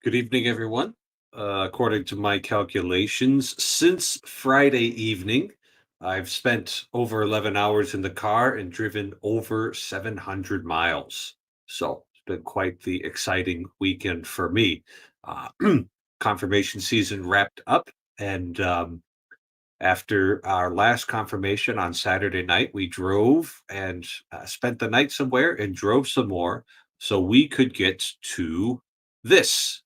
Good evening, everyone. According to my calculations, since Friday evening, I've spent over 11 hours in the car and driven over 700 miles. So it's been quite the exciting weekend for me. Uh, Confirmation season wrapped up, and after our last confirmation on Saturday night, we drove and spent the night somewhere and drove some more so we could get to this.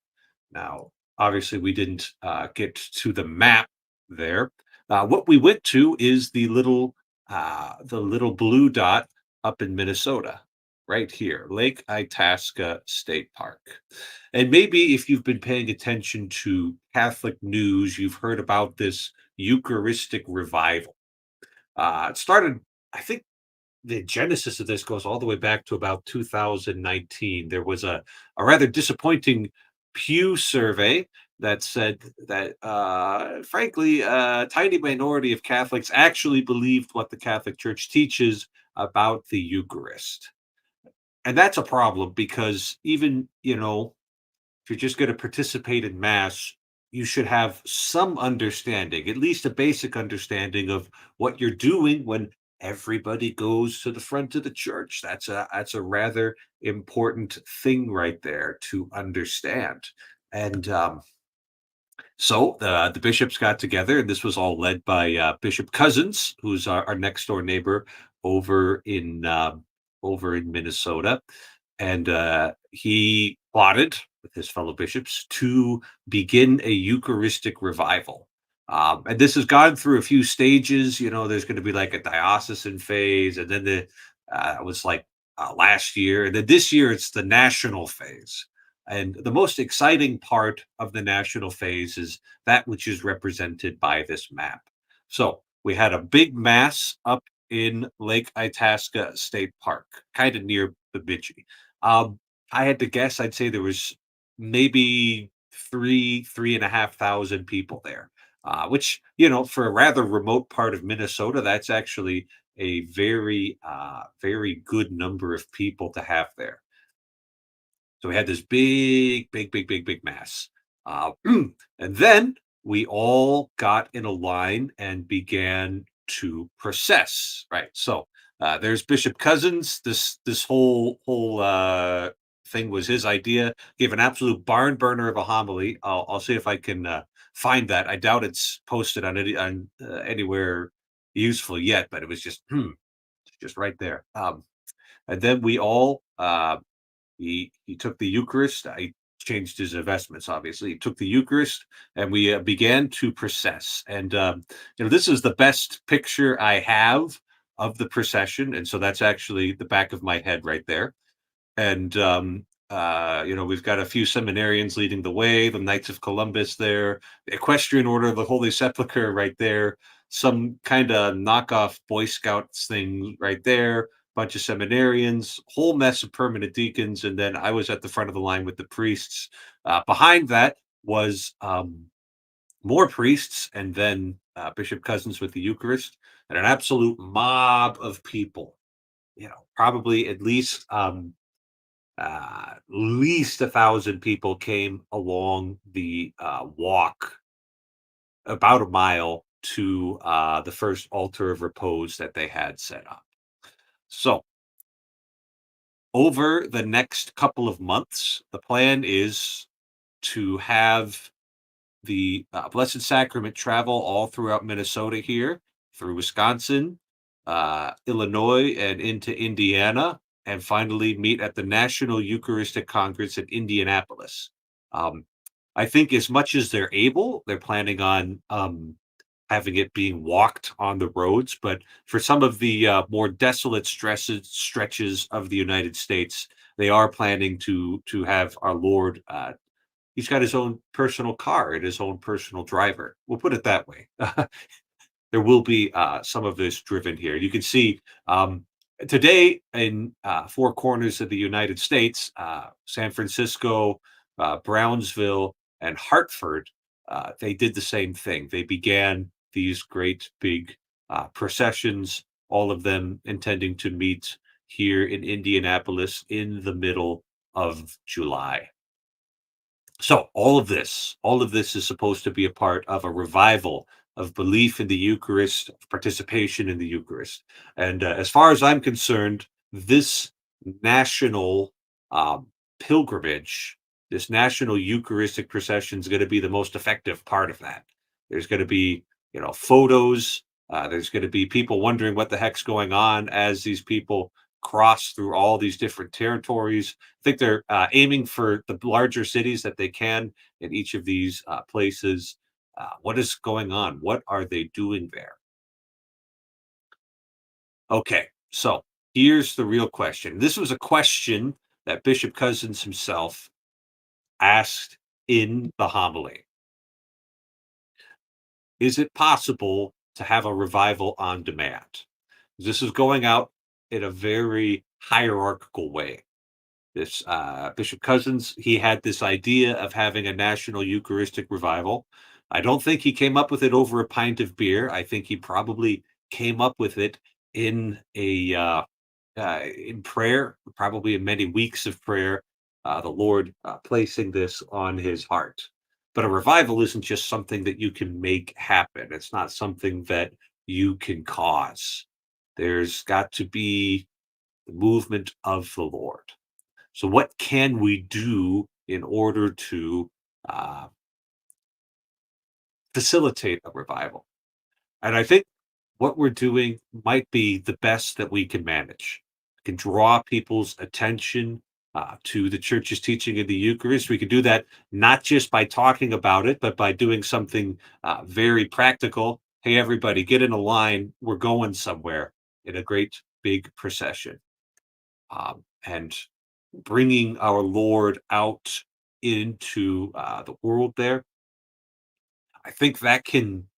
Now, obviously, we didn't get to the map there. What we went to is the little blue dot up in Minnesota, right here, Lake Itasca State Park. And maybe if you've been paying attention to Catholic news, you've heard about this Eucharistic revival. It started, I think, the genesis of this goes all the way back to about 2019. There was a rather disappointing Pew survey that said that, frankly, a tiny minority of Catholics actually believed what the Catholic Church teaches about the Eucharist. And that's a problem because even, if you're just going to participate in Mass, you should have some understanding, at least a basic understanding of what you're doing when everybody goes to the front of the church. That's a rather important thing right there to understand. And so the bishops got together, and this was all led by Bishop Cousins, who's our next door neighbor over in over in Minnesota, and he plotted with his fellow bishops to begin a Eucharistic revival. And this has gone through a few stages. There's going to be like a diocesan phase, and then it was like last year, and then this year it's the national phase. And the most exciting part of the national phase is that which is represented by this map. So we had a big mass up in Lake Itasca State Park, kind of near Bemidji. Um, I had to guess, I'd say there was maybe 3,500 people there, which, for a rather remote part of Minnesota, that's actually a very good number of people to have there. So we had this big mass. And then we all got in a line and began to process. Right. So there's Bishop Cousins. This whole thing was his idea. Gave an absolute barn burner of a homily. I'll see if I can find that. I doubt it's posted on anywhere useful yet, but it was just right there. And then we all he took the Eucharist. I changed his investments, obviously. He took the Eucharist, and we began to process. And this is the best picture I have of the procession, and so that's actually the back of my head right there. And we've got a few seminarians leading the way, the Knights of Columbus there, the Equestrian Order of the Holy Sepulchre right there, some kind of knockoff Boy Scouts thing right there, bunch of seminarians, whole mess of permanent deacons, and then I was at the front of the line with the priests. Behind that was more priests, and then Bishop Cousins with the Eucharist, and an absolute mob of people. Probably at least 1,000 people came along the walk about a mile to the first altar of repose that they had set up. So, over the next couple of months, the plan is to have the Blessed Sacrament travel all throughout Minnesota here, through Wisconsin, Illinois, and into Indiana, and finally meet at the National Eucharistic Congress in Indianapolis. Um, I think as much as they're able, they're planning on having it being walked on the roads. But for some of the more desolate stretches of the United States, they are planning to have our Lord. He's got his own personal car and his own personal driver. We'll put it that way. There will be some of this driven here. You can see today in four corners of the United States, San Francisco, Brownsville, and Hartford, they did the same thing. They began these great big processions, all of them intending to meet here in Indianapolis in the middle of July. So all of this is supposed to be a part of a revival of belief in the Eucharist, of participation in the Eucharist. And as far as I'm concerned, this national um, pilgrimage, this national Eucharistic procession is going to be the most effective part of that. There's going to be, photos. There's going to be people wondering what the heck's going on as these people cross through all these different territories. Think they're aiming for the larger cities that they can in each of these places. What is going on? What are they doing there? Okay, so here's the real question. This was a question that Bishop Cousins himself asked in the homily. Is it possible to have a revival on demand? This is going out in a very hierarchical way. This Bishop Cousins, he had this idea of having a national Eucharistic revival. I don't think he came up with it over a pint of beer. I think he probably came up with it in in prayer, probably in many weeks of prayer. The Lord placing this on his heart. But a revival isn't just something that you can make happen. It's not something that you can cause. There's got to be the movement of the Lord. So, what can we do in order to uh, facilitate a revival? And I think what we're doing might be the best that we can manage. We can draw people's attention to the church's teaching of the Eucharist. We can do that not just by talking about it, but by doing something very practical. Hey, everybody, get in a line. We're going somewhere in a great big procession. And bringing our Lord out into the world there, I think that can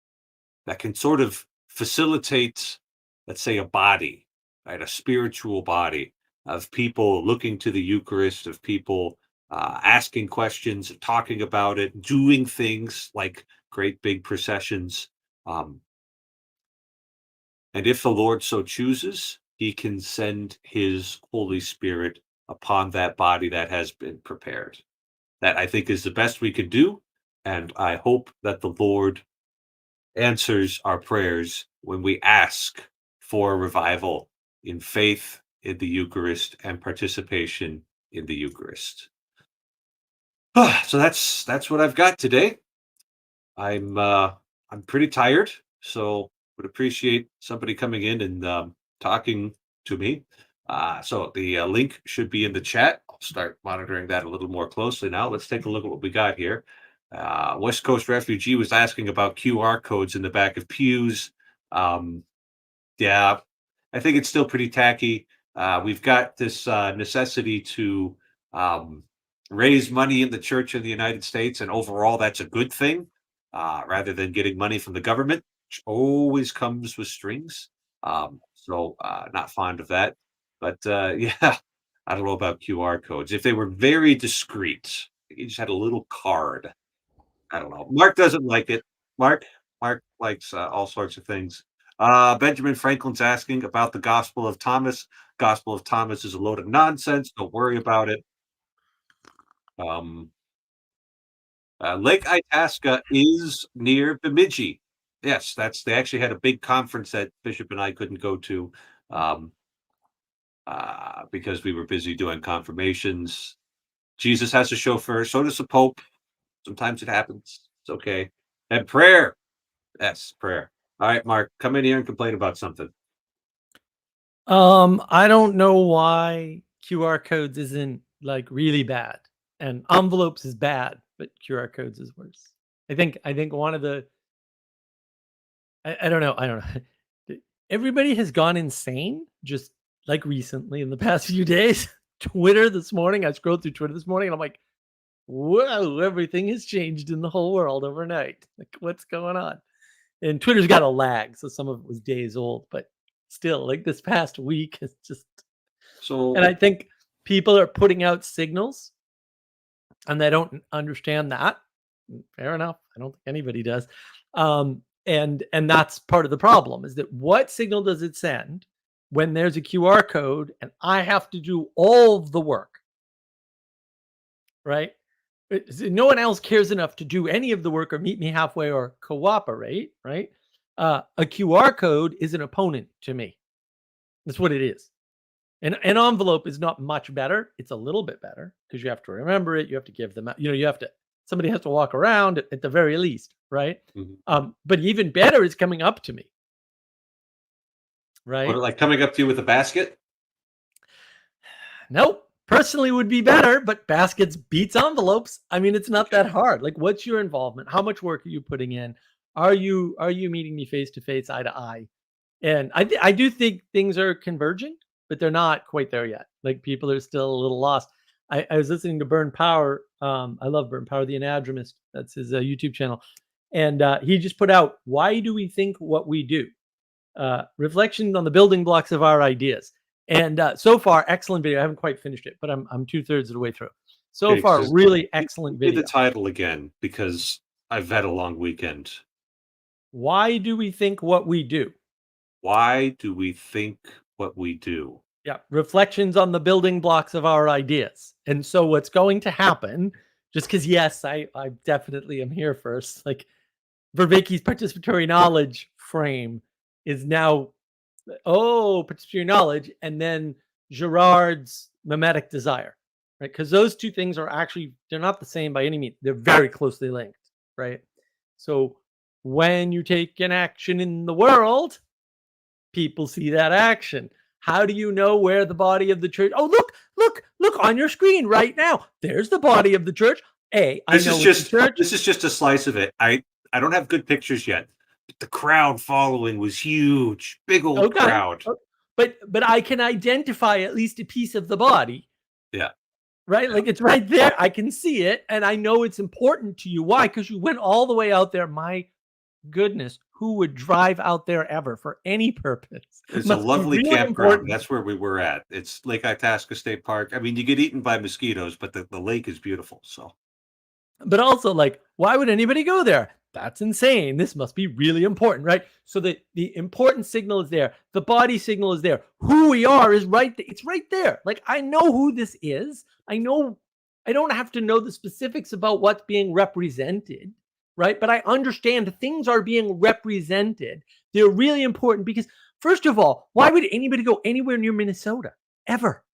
sort of facilitate, let's say, a body, right, a spiritual body of people looking to the Eucharist, of people asking questions, talking about it, doing things like great big processions. Um, and if the Lord so chooses, He can send His Holy Spirit upon that body that has been prepared. That I think is the best we could do. And I hope that the Lord answers our prayers when we ask for revival in faith in the Eucharist and participation in the Eucharist. So that's what I've got today. I'm pretty tired, so would appreciate somebody coming in and talking to me. So the link should be in the chat. I'll start monitoring that a little more closely now. Let's take a look at what we got here. West Coast refugee was asking about QR codes in the back of pews. Um, yeah, I think it's still pretty tacky. We've got this necessity to um, raise money in the church in the United States, and overall, that's a good thing rather than getting money from the government, which always comes with strings. Not fond of that. But yeah, I don't know about QR codes. If they were very discreet, you just had a little card. I don't know. Mark doesn't like it. Mark likes all sorts of things. Benjamin Franklin's asking about the Gospel of Thomas. Gospel of Thomas is a load of nonsense. Don't worry about it. Um, Lake Itasca is near Bemidji. Yes, that's they actually had a big conference that Bishop and I couldn't go to um, because we were busy doing confirmations. Jesus has a chauffeur. So does the Pope. Sometimes it happens. It's okay. And prayer. Yes, prayer. All right, Mark, come in here and complain about something. I don't know why QR codes isn't like really bad, and envelopes is bad, but QR codes is worse. I think one of the I don't know. Everybody has gone insane just like recently in the past few days. Twitter this morning, I scrolled through Twitter this morning and I'm like, whoa, everything has changed in the whole world overnight. Like, what's going on? And Twitter's got a lag, so some of it was days old, but still, like this past week is just. So, And I think people are putting out signals and they don't understand that. Fair enough. I don't think anybody does. And that's part of the problem is that what signal does it send when there's a QR code and I have to do all of the work, right? No one else cares enough to do any of the work or meet me halfway or cooperate, right? A QR code is an opponent to me. That's what it is. And an envelope is not much better. It's a little bit better because you have to remember it. You have to give them, you have to, somebody has to walk around at the very least, right? Mhm. But even better is coming up to me, What, right? like coming up to you with a basket? Nope. Personally would be better, but baskets beats envelopes. I mean, it's not Okay. that hard. Like, what's your involvement? How much work are you putting in? Are you meeting me face to face, eye to eye? And I do think things are converging, but they're not quite there yet. Like, people are still a little lost. I was listening to Burn Power. I love Burn Power, the Anadromist. That's his YouTube channel, and he just put out, "Why do we think what we do?" Reflections on the building blocks of our ideas. And so far, excellent video. I haven't quite finished it, but I'm 2/3 of the way through. So Okay, far, so really give excellent me the video. title again because I've had a long weekend. Why do we think what we do? Why do we think what we do? Yeah, reflections on the building blocks of our ideas. And so what's going to happen, just because yes, I definitely am here first. Like Vervaeke's participatory knowledge frame is now participatory knowledge, and then Girard's mimetic desire, right? Because those two things are actually they're not the same by any means. They're very closely linked, right? So when you take an action in the world, people see that action. How do you know where the body of the church? Oh, look on your screen right now. There's the body of the church. I This know is it's the just church. this is just a slice of it. I don't have good pictures yet, but the crowd following was huge. Big old Okay. crowd. But I can identify at least a piece of the body. Yeah. Right? Yeah. Like, it's right there. I can see it, and I know it's important to you. Why? Because you went all the way out there. My goodness, who would drive out there ever for any purpose? It's a Must be lovely really campground. important. That's where we were at. It's Lake Itasca State Park. I mean, you get eaten by mosquitoes, but the lake is beautiful. So But also, like, why would anybody go there? That's insane. This must be really important, right? So the important signal is there. The body signal is there. Who we are is right there. It's right there. Like, I know who this is. I know I don't have to know the specifics about what's being represented, right? But I understand things are being represented. They're really important because, first of all, why would anybody go anywhere near Minnesota ever?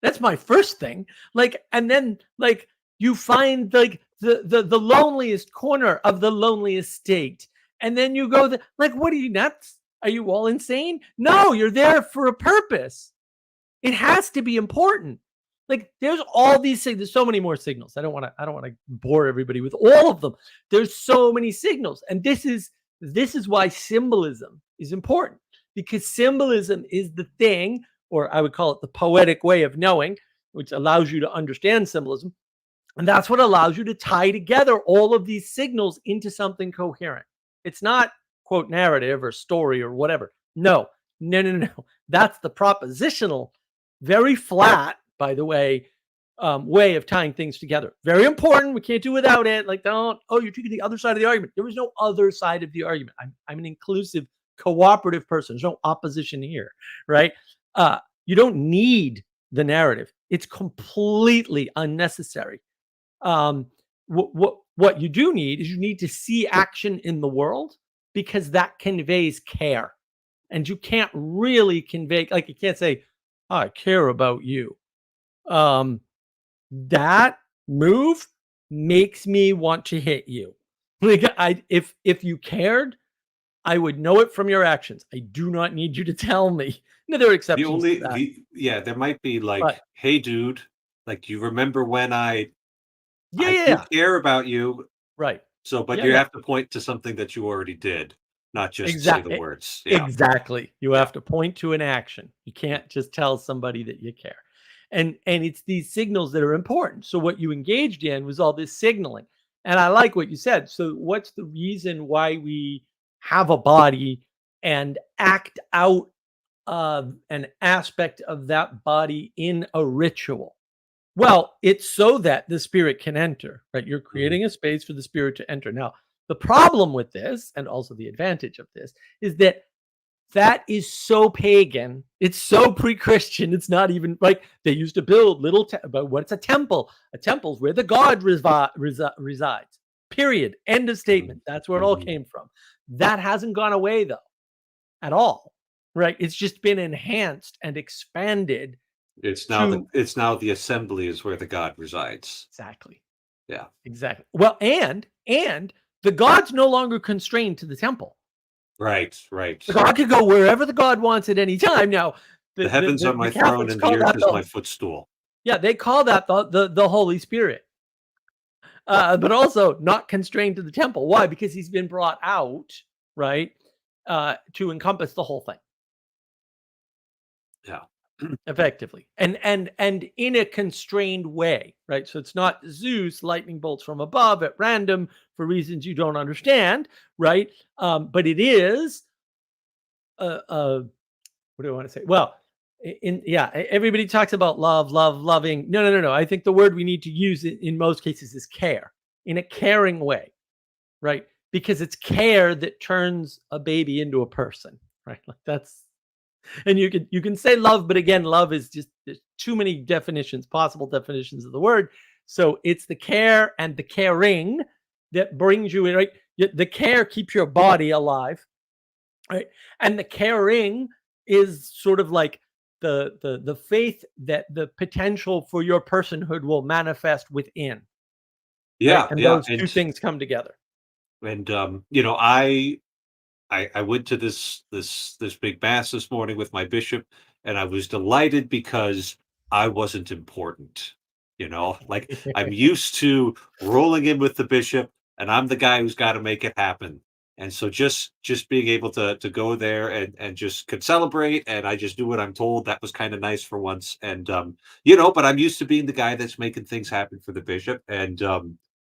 That's my first thing. Like, and then like you find like the loneliest corner of the loneliest state, and then you go like, what are you nuts? Are you all insane? No, you're there for a purpose. It has to be important. Like, there's all these things. There's so many more signals. I don't want to bore everybody with all of them. There's so many signals, and this is why symbolism is important, because symbolism is the thing, or I would call it the poetic way of knowing, which allows you to understand symbolism. And that's what allows you to tie together all of these signals into something coherent. It's not, quote, narrative or story or whatever. No, no, no, no. That's the propositional, very flat, by the way of tying things together. Very important. We can't do without it. Like, you're taking the other side of the argument. There was no other side of the argument. I'm an inclusive, cooperative person. There's no opposition here, right? You don't need the narrative. It's completely unnecessary. Um, what you do need is you need to see action in the world, because that conveys care, and you can't really convey, like, you can't say, I care about you. That move makes me want to hit you. Like, if you cared, I would know it from your actions. I do not need you to tell me. Now, there are the exceptions to only that, the yeah, there might be but like, hey dude, like you remember when yeah, I yeah, do yeah. care about you. Right. So, but Yeah, you yeah. have to point to something that you already did, not just say the Exactly. words. Yeah. Exactly. You Yeah. have to point to an action. You can't just tell somebody that you care. And it's these signals that are important. So what you engaged in was all this signaling. And I like what you said. So what's the reason why we have a body and act out an aspect of that body in a ritual? Well, it's so that the spirit can enter, right? You're Mhm. creating a space for the spirit to enter. Now, the problem with this, and also the advantage of this, is that That is so pagan. It's so pre-Christian. It's not even like they used to build little, but what's a temple? A temple is where the god resides. Period. End of statement. That's where it all came from. That hasn't gone away though, at all. Right? It's just been enhanced and expanded. It's now the assembly is where the God resides. Exactly. Yeah. Exactly. Well, and the god's no longer constrained to the temple. Right. The god could go wherever the god wants at any time. Now, the heavens are my throne and the earth is my footstool. Yeah, they call that the Holy Spirit. But also not constrained to the temple. Why? Because he's been brought out, right, to encompass the whole thing. Yeah. Effectively. And in a constrained way, right? So it's not Zeus lightning bolts from above at random for reasons you don't understand, right? But it is what do I want to say? Well, everybody talks about loving. No. I think the word we need to use in most cases is care, in a caring way, right? Because it's care that turns a baby into a person, right? Like that's, and you can say love, but again, love is just, there's too many possible definitions of the word. So it's the care and the caring that brings you in, right? The care keeps your body alive, right? And the caring is sort of like the faith that the potential for your personhood will manifest within. Yeah, right? And those two things come together. And I went to this big mass this morning with my bishop, and I was delighted because I wasn't important. Like I'm used to rolling in with the bishop, and I'm the guy who's got to make it happen. And so just being able to go there and just could celebrate, and I just do what I'm told. That was kind of nice for once. And but I'm used to being the guy that's making things happen for the bishop. And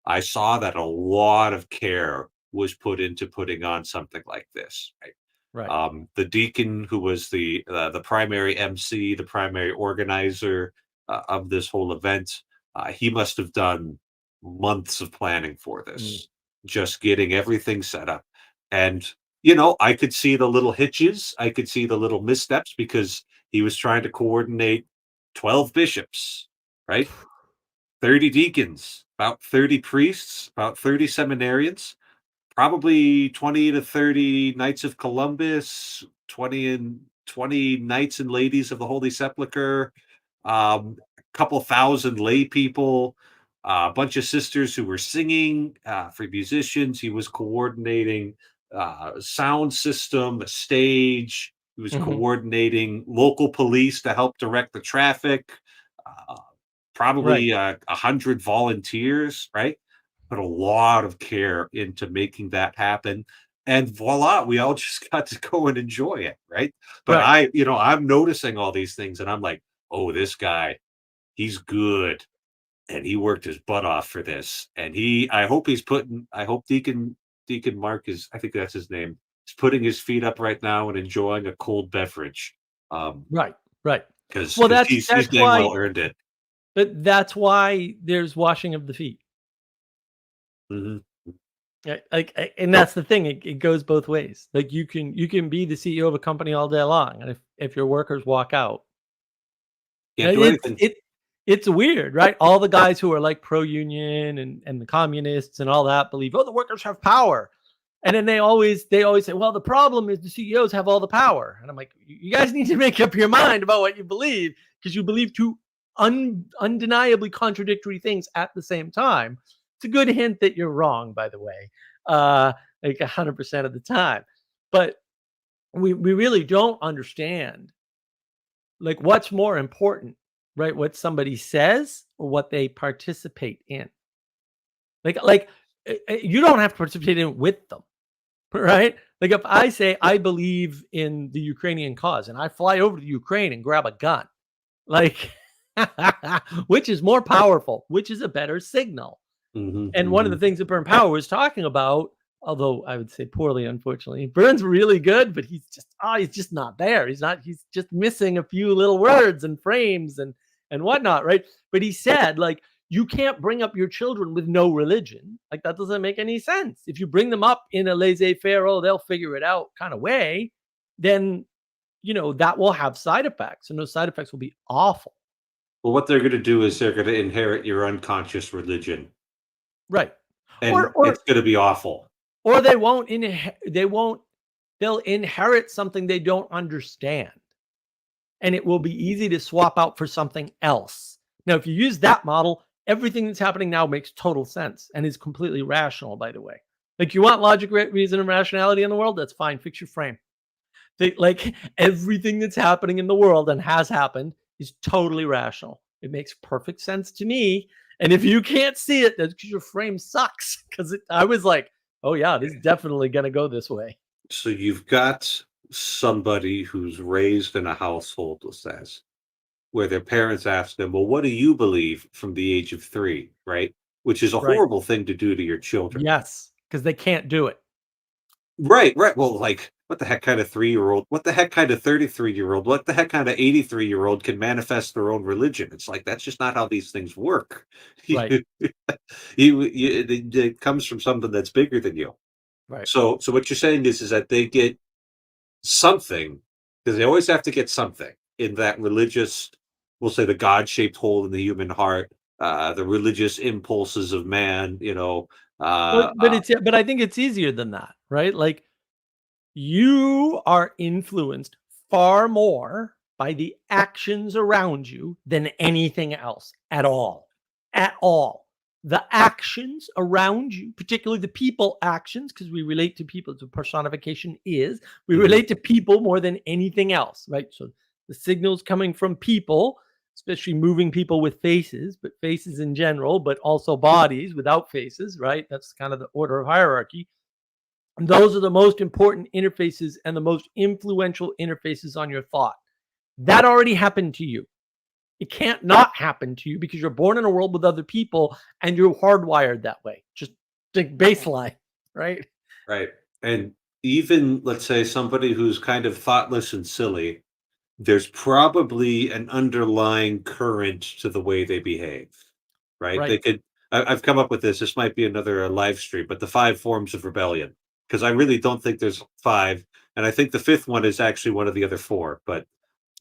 I saw that a lot of care was put into putting on something like this, right? Right. The deacon, who was the primary MC, the primary organizer of this whole event, he must have done months of planning for this, just getting everything set up. And I could see the little hitches, I could see the little missteps, because he was trying to coordinate 12 bishops, right? 30 deacons, about 30 priests, about 30 seminarians, probably 20 to 30 Knights of Columbus, 20 Knights and Ladies of the Holy Sepulchre, a couple thousand lay people, a bunch of sisters who were singing for musicians. He was coordinating sound system, a stage. He was coordinating local police to help direct the traffic. Probably 100 volunteers, right? Put a lot of care into making that happen. And voila, we all just got to go and enjoy it, right? But I'm noticing all these things, and I'm like, oh, this guy, he's good. And he worked his butt off for this. And I hope Deacon Mark I think that's his name, is putting his feet up right now and enjoying a cold beverage. Right. Because that's he's dang well earned it. But that's why there's washing of the feet. And that's the thing. It goes both ways. Like you can be the CEO of a company all day long, and if your workers walk out, it's weird, right? All the guys who are like pro-union and the communists and all that believe, the workers have power. And then they always say, well, the problem is the CEOs have all the power. And I'm like, you guys need to make up your mind about what you believe, because you believe two undeniably contradictory things at the same time. It's a good hint that you're wrong, by the way, like 100% of the time. But we really don't understand, like, what's more important, right? What somebody says or what they participate in. Like you don't have to participate in it with them, right? Like if I say I believe in the Ukrainian cause and I fly over to Ukraine and grab a gun, like, which is more powerful, which is a better signal. And one of the things that Burn Power was talking about, although I would say poorly, unfortunately, Burn's really good, but he's just not there. He's just missing a few little words and frames and whatnot, right? But he said, like, you can't bring up your children with no religion. Like, that doesn't make any sense. If you bring them up in a laissez-faire, they'll figure it out kind of way, then that will have side effects, and those side effects will be awful. Well, what they're going to do is they're going to inherit your unconscious religion, Right. and Or or it's going to be awful. or they'll inherit something they don't understand, and it will be easy to swap out for something else. Now, if you use that model, everything that's happening now makes total sense and is completely rational, by the way. Like, you want logic, reason, and rationality in the world? That's fine. Fix your frame. Like, everything that's happening in the world and has happened is totally rational. It makes perfect sense to me. And if you can't see it, that's because your frame sucks. Because I was like, oh yeah, this is definitely going to go this way. So you've got somebody who's raised in a household, says, where their parents ask them, "Well, what do you believe?" from the age of 3, right? Which is a Right. horrible thing to do to your children. Yes, because they can't do it. Right, right. Well, like, what the heck kind of 3-year-old? What the heck kind of 33-year-old? What the heck kind of 83-year-old can manifest their own religion? It's like that's just not how these things work. Right. It comes from something that's bigger than you. Right. So what you're saying is that they get something, because they always have to get something in that religious, we'll say, the God-shaped hole in the human heart, the religious impulses of man, uh, uh, But I think it's easier than that, right? Like, you are influenced far more by the actions around you than anything else at all. At all. The actions around you, particularly the people actions, because we relate to people, the personification is, we mhm. relate to people more than anything else, right? So the signals coming from people, especially moving people with faces, but faces in general, but also bodies without faces, right? That's kind of the order of hierarchy. And those are the most important interfaces and the most influential interfaces on your thought. That already happened to you. It can't not happen to you because you're born in a world with other people and you're hardwired that way. Just like baseline, right? Right. And even, let's say, somebody who's kind of thoughtless and silly, there's probably an underlying current to the way they behave, right? They Right. could, I've come up with this. This might be another live stream, but the 5 forms of rebellion, because I really don't think there's 5. And I think the 5th one is actually one of the other 4, but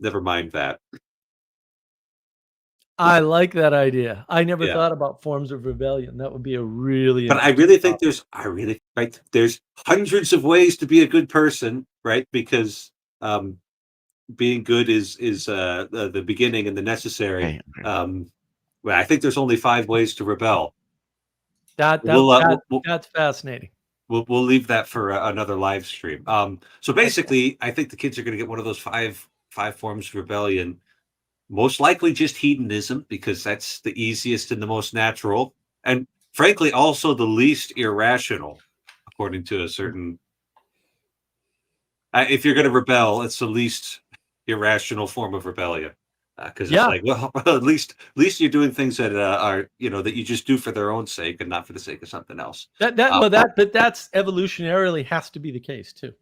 never mind that. I like that idea. I never Yeah. thought about forms of rebellion. That would be a really But I interesting really think topic. right, there's hundreds of ways to be a good person, right? Because um, being good is the beginning and the necessary. Okay, okay. Well, I think there's only 5 ways to rebel. That We'll that uh, that we'll, we'll that's fascinating. we'll leave that for another live stream. So Okay. basically, I think the kids are going to get one of those five forms of rebellion. Most likely, just hedonism, because that's the easiest and the most natural, and frankly, also the least irrational, according to a certain. If you're going to rebel, it's the least irrational form of rebellion, because it's Yeah. like, well, at least you're doing things that are that you just do for their own sake and not for the sake of something else. That that Uh, well that but that's evolutionarily has to be the case too.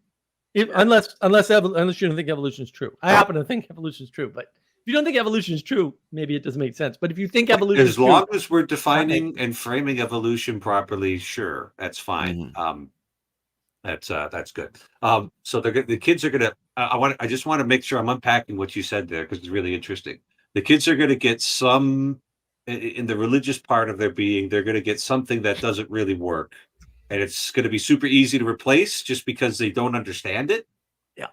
If, yeah. unless you don't think evolution is true. I happen to think evolution is true, but if you don't think evolution is true, maybe it doesn't make sense. But if you think evolution is As true, long as we're that makes defining sense. and framing evolution properly, sure, that's fine. Mhm. That's good. So the kids are gonna. I just want to make sure I'm unpacking what you said there because it's really interesting. The kids are gonna get some in the religious part of their being. They're gonna get something that doesn't really work, and it's gonna be super easy to replace just because they don't understand it. Yeah.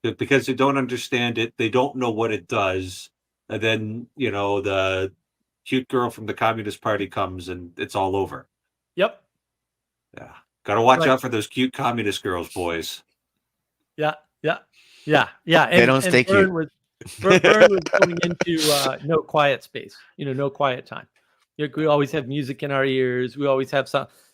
Because they don't understand it, they don't know what it does, and then the cute girl from the Communist Party comes and it's all over. Yep. Yeah, gotta watch Right. out for those cute communist girls, boys. Yeah. Yeah. Yeah. Yeah. They And don't stay cute. Vern was going into no quiet space. No quiet time. We always have music in our ears. We always have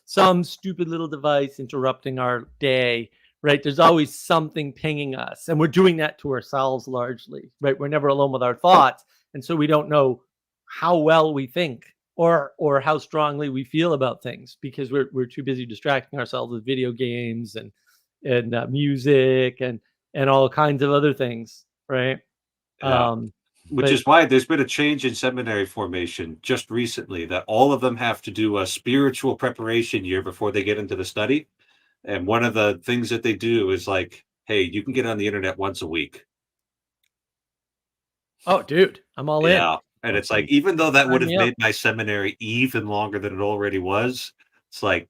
some stupid little device interrupting our day. Right. There's always something pinging us, and we're doing that to ourselves largely. Right. We're never alone with our thoughts, and so we don't know how well we think or how strongly we feel about things because we're too busy distracting ourselves with video games and music and all kinds of other things, right? Yeah, Um, which but is why there's been a change in seminary formation just recently that all of them have to do a spiritual preparation year before they get into the study. And one of the things that they do is like, hey, you can get on the internet once a week. Oh, dude, I'm all in. Yeah, and That's it's like, neat. even though that would Sign have me up. made my seminary even longer than it already was, it's like,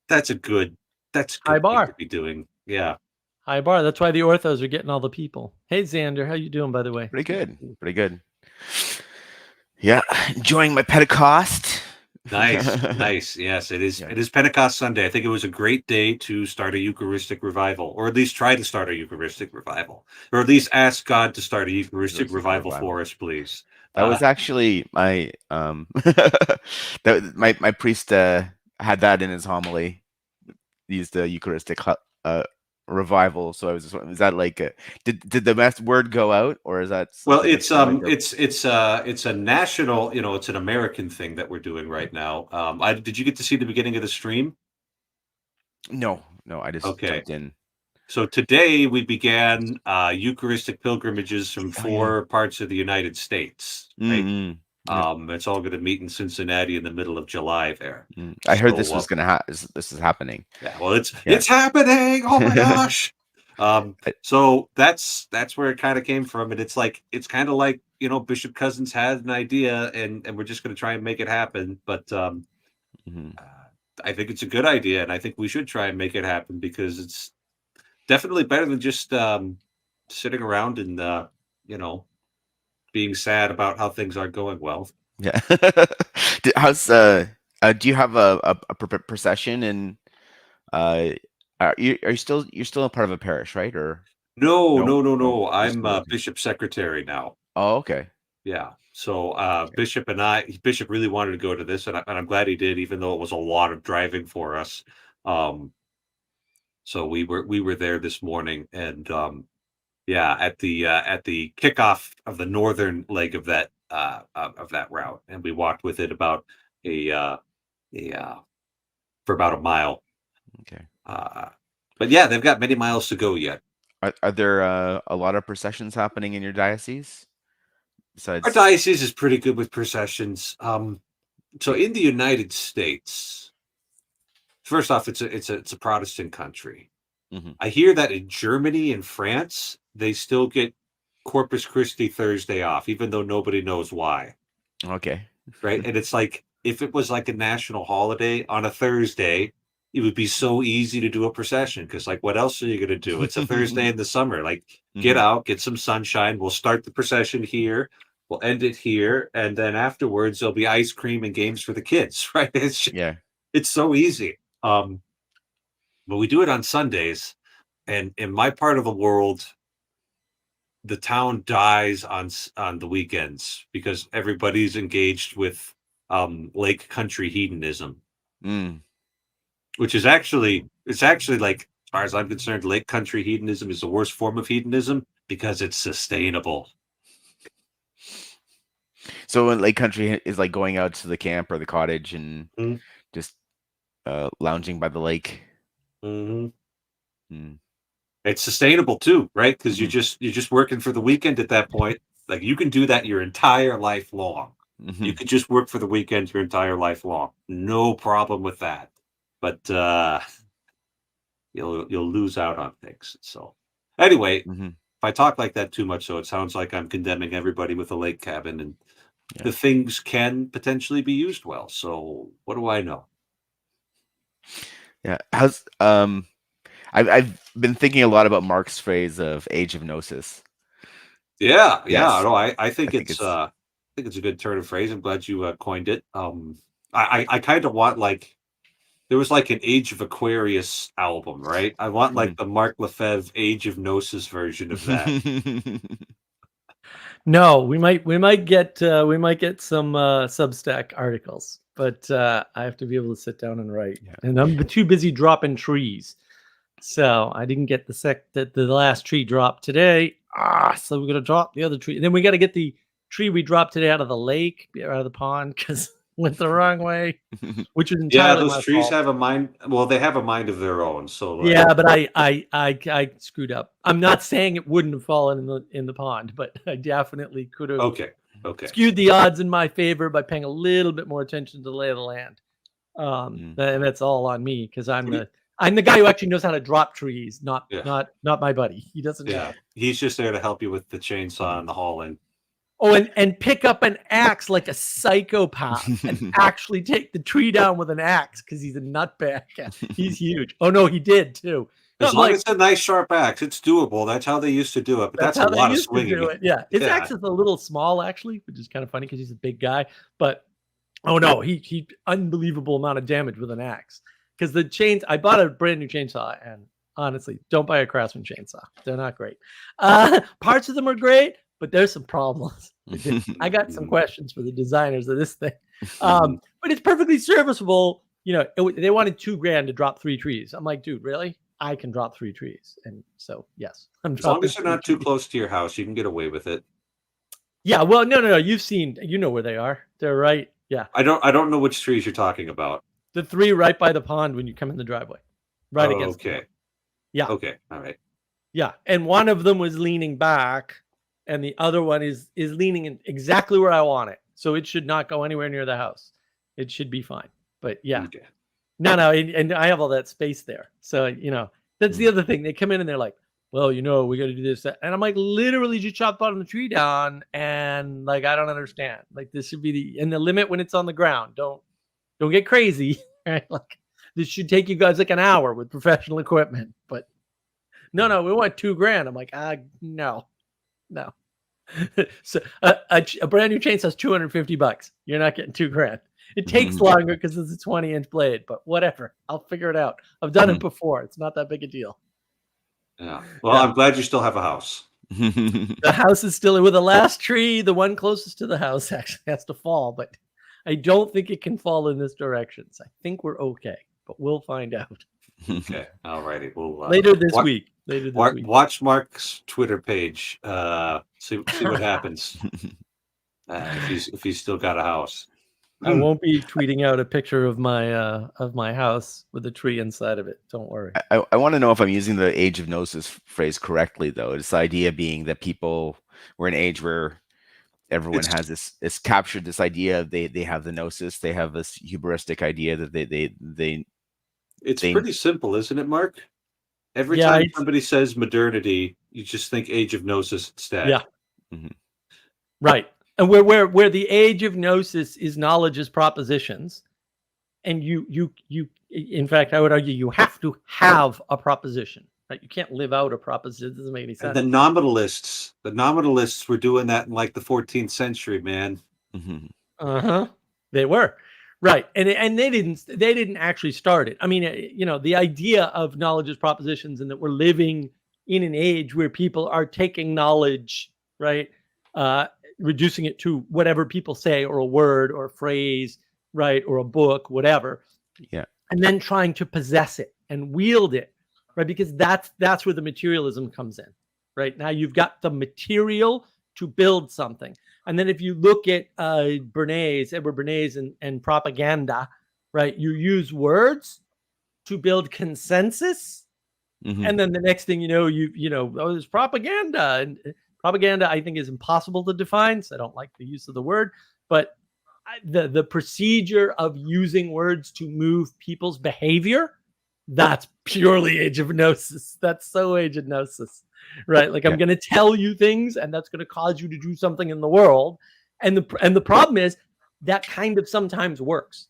that's a good that's a High good thing to bar. be doing. Yeah. High bar. That's why the orthos are getting all the people. Hey, Xander, how you doing, by the way? Pretty good. Pretty good. Yeah, enjoying my Pentecost. Nice, nice. Yes, Yeah, it is Pentecost Sunday. I think it was a great day to start a Eucharistic revival, or at least try to start a Eucharistic revival, or at least ask God to start a Eucharistic Eucharistic revival for revival. us, please. That was actually my my priest had that in his homily. Used the Eucharistic revival. So I was just, is that like did the word go out, or is that Well, something that's kind of like a it's a national, it's an American thing that we're doing right now. Did you get to see the beginning of the stream? no, I just Okay. jumped in. So today we began Eucharistic pilgrimages from Oh yeah. 4 parts of the United States, right? Mm-hmm. Yeah. It's all going to meet in Cincinnati in the middle of July there. I heard this So, was gonna this is happening. yeah, well, Yeah. it's happening. Oh my gosh. I- So that's where it kind of came from, and it's kind of like, Bishop Cousins had an idea, and we're just going to try and make it happen. But mhm. I think it's a good idea, and I think we should try and make it happen because it's definitely better than just sitting around and you know being sad about how things aren't going well. Yeah. How's do you have a procession, and uh you're still a part of a parish, right? Or No, no? no, no, No, no. just I'm working. bishop secretary now. Oh, okay. Yeah. So Okay. Bishop really wanted to go to this, and I'm glad he did, even though it was a lot of driving for us. Um, so we were there this morning, and yeah, at the kickoff of the northern leg of that route, and we walked with it about a a for about a mile. Okay. Uh, but yeah, they've got many miles to go yet. Are there a lot of processions happening in your diocese Our besides? diocese is pretty good with processions. So in the United States, first off, it's a Protestant country. Mhm. I hear that in Germany and France, they still get Corpus Christi Thursday off, even though nobody knows why. Okay. Right? And it's like, if it was like a national holiday on a Thursday, it would be so easy to do a procession because, like, what else are you going to do? It's a Thursday in the summer. Like, get Mhm. out, get some sunshine. We'll start the procession here. We'll end it here, and then afterwards there'll be ice cream and games for the kids. Right? Yeah. It's so easy. But we do it on Sundays, and in my part of the world, the town dies on the weekends because everybody's engaged with lake country hedonism, Mm. which is actually it's actually like, as far as I'm concerned, lake country hedonism is the worst form of hedonism because it's sustainable. So in Lake Country is like going out to the camp or the cottage and Mm-hmm. just lounging by the lake. Mm-hmm. Mm. It's sustainable too, right? Because Mhm. you're just working for the weekend at that point. Like, you can do that your entire life long. You Mhm. could just work for the weekend your entire life long. No problem with that. But you'll lose out on things. So anyway, if Mhm. I talk like that too much, so it sounds like I'm condemning everybody with a lake cabin, and Yeah. the things can potentially be used well. So what do I know? Yeah. How's I've been thinking a lot about Mark's phrase of age of Gnosis. Yeah, yeah. Yes. No, I I think think it's it's a good turn of phrase. I'm glad you coined it. I kind of want, like, there was like an Age of Aquarius album, right? I want like Mhm. the Mark Lefebvre Age of Gnosis version of that. No, we might get some Substack articles, but I have to be able to sit down and write, Yeah. and I'm too busy dropping trees, so I didn't get the last tree drop today. So we're gonna drop the other tree, and then we got to get the tree we dropped today out of the lake, out of the pond, because went the wrong way, which is Yeah, entirely those my trees fault. have a mind. Well, they have a mind of their own. So, like, Yeah, but I screwed up. I'm not saying it wouldn't have fallen in the pond, but I definitely could have okay, okay. skewed the odds in my favor by paying a little bit more attention to the lay of the land. Mm. And that's all on me because I'm What do you, the I'm the guy who actually knows how to drop trees, not Yeah. not my buddy. He doesn't Yeah. know. He's just there to help you with the chainsaw and the hauling. Oh, and pick up an axe like a psychopath and actually take the tree down with an axe because he's a nutbag. He's huge. Oh no, he did too. As Not long like as it's a nice sharp axe, it's doable. That's how they used to do it, but that's a how they lot of used to swinging. do it. Yeah, his Yeah. axe is a little small actually, which is kind of funny because he's a big guy. But oh no, he unbelievable amount of damage with an axe. Because the chains, I bought a brand new chainsaw, and honestly, don't buy a Craftsman chainsaw. They're not great. Parts of them are great, but there's some problems. I got some questions for the designers of this thing. But it's perfectly serviceable. You know, they wanted $2,000 to drop 3 trees. I'm like, dude, really? I can drop 3 trees. And so, yes. As long as they're not too close to your house, you can get away with it. Yeah, well, no. You know where they are. They're right. Yeah. I don't know which trees you're talking about. The 3 right by the pond when you come in the driveway. Right against the Okay. wall. Yeah. Okay. All right. Yeah. And one of them was leaning back, and the other one is leaning in exactly where I want it. So it should not go anywhere near the house. It should be fine. But yeah. Okay. No, and I have all that space there. So, you know, that's the other thing. They come in and they're like, well, you know, we got to do this. And I'm like, literally just chop part of the tree down. And like, I don't understand. Like, this should be the limit when it's on the ground. Don't get crazy. Right? Like, this should take you guys like an hour with professional equipment. But no, we want $2,000. I'm like, no. So a brand new chainsaw is $250. You're not getting $2,000. It takes longer because it's a 20-inch blade, but whatever. I'll figure it out. I've done it before. It's not that big a deal. Yeah. Well, I'm glad you still have a house. The house is still with the last tree. The one closest to the house actually has to fall, but I don't think it can fall in this direction. So I think we're okay, but we'll find out. Okay. All righty. We'll later this week. Week. Watch Mark's Twitter page. See what happens. If he's still got a house. I won't be tweeting out a picture of my house with a tree inside of it. Don't worry. I want to know if I'm using the age of Gnosis phrase correctly, though. This idea being that people were an age where everyone has it's captured this idea of they have the Gnosis, they have this hubristic idea that they It's pretty simple, isn't it, Mark? Every time somebody says modernity, you just think age of Gnosis instead. Yeah. Right. And where the age of Gnosis is knowledge as propositions, and you in fact, I would argue you have to have a proposition, right? You can't live out a proposition. It doesn't make any sense. And the nominalists were doing that in like the 14th century, man. They were. Right. And they didn't actually start it. I mean, you know, the idea of knowledge as propositions and that we're living in an age where people are taking knowledge, right? Reducing it to whatever people say or a word or a phrase, right? Or a book, whatever. Yeah. And then trying to possess it and wield it, right? Because that's where the materialism comes in, right? Now you've got the material to build something. And then if you look at Edward Bernays and propaganda, right? You use words to build consensus. And then the next thing you know, there's propaganda. And propaganda, I think, is impossible to define. So I don't like the use of the word. But the procedure of using words to move people's behavior, that's purely age of Gnosis. That's so age of Gnosis. Right, like I'm going to tell you things, and that's going to cause you to do something in the world. And the problem is that kind of sometimes works,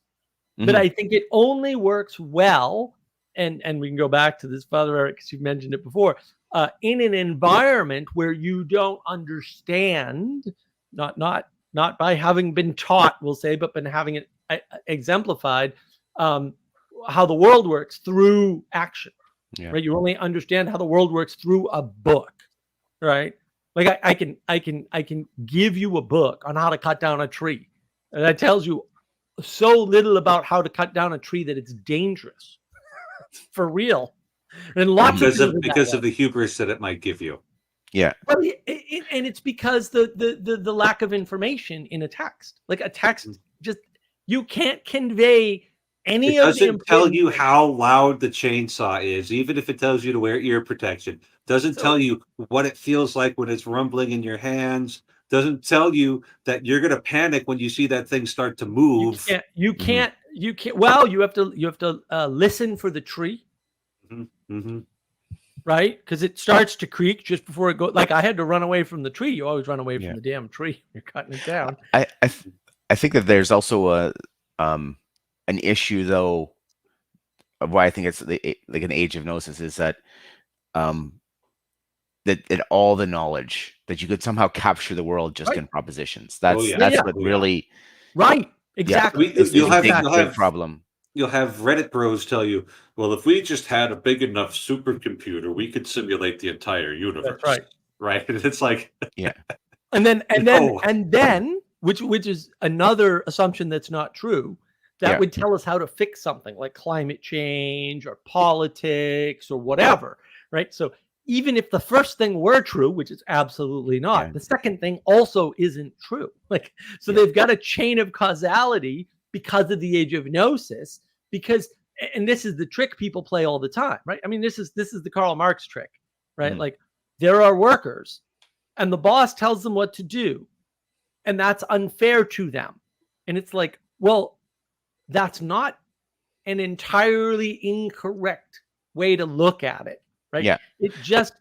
but I think it only works well. And we can go back to this, Father Eric, because you've mentioned it before. In an environment where you don't understand, not by having been taught, we'll say, but been having it exemplified, how the world works through action. Yeah. Right, you only understand how the world works through a book, right? Like I can give you a book on how to cut down a tree, and that tells you so little about how to cut down a tree that it's dangerous, for real. And lots because of the hubris that it might give you. Yeah, well, and it's because the lack of information in a text. Like a text, just you can't convey. It doesn't tell you how loud the chainsaw is, even if it tells you to wear ear protection. Doesn't tell you what it feels like when it's rumbling in your hands. Doesn't tell you that you're going to panic when you see that thing start to move. You can't. Well, you have to listen for the tree, Hmm. right? Because it starts to creak just before it goes. Like I had to run away from the tree. You always run away Yeah. from the damn tree. You're cutting it down. I think that there's also an issue though of why I think it's like an age of Gnosis is that um that all the knowledge that you could somehow capture the world just Right. in propositions. Oh, yeah. That's Yeah. what Oh, yeah. really Right. Exactly. I mean, is a big Exactly. problem. You'll have Reddit bros tell you, well, if we just had a big enough supercomputer, we could simulate the entire universe. That's right. Right. And it's like, Yeah. And then no. which is another assumption that's not true. That Yeah. would tell us how to fix something like climate change or politics or whatever, right? So even if the first thing were true, which is absolutely not, Yeah. the second thing also isn't true. Like, so Yeah. they've got a chain of causality because of the age of Gnosis. Because, and this is the trick people play all the time, right? I mean, this is the Karl Marx trick, right? Mhm. Like, there are workers, and the boss tells them what to do, and that's unfair to them. And it's like, well, that's not an entirely incorrect way to look at it, right? Yeah. It just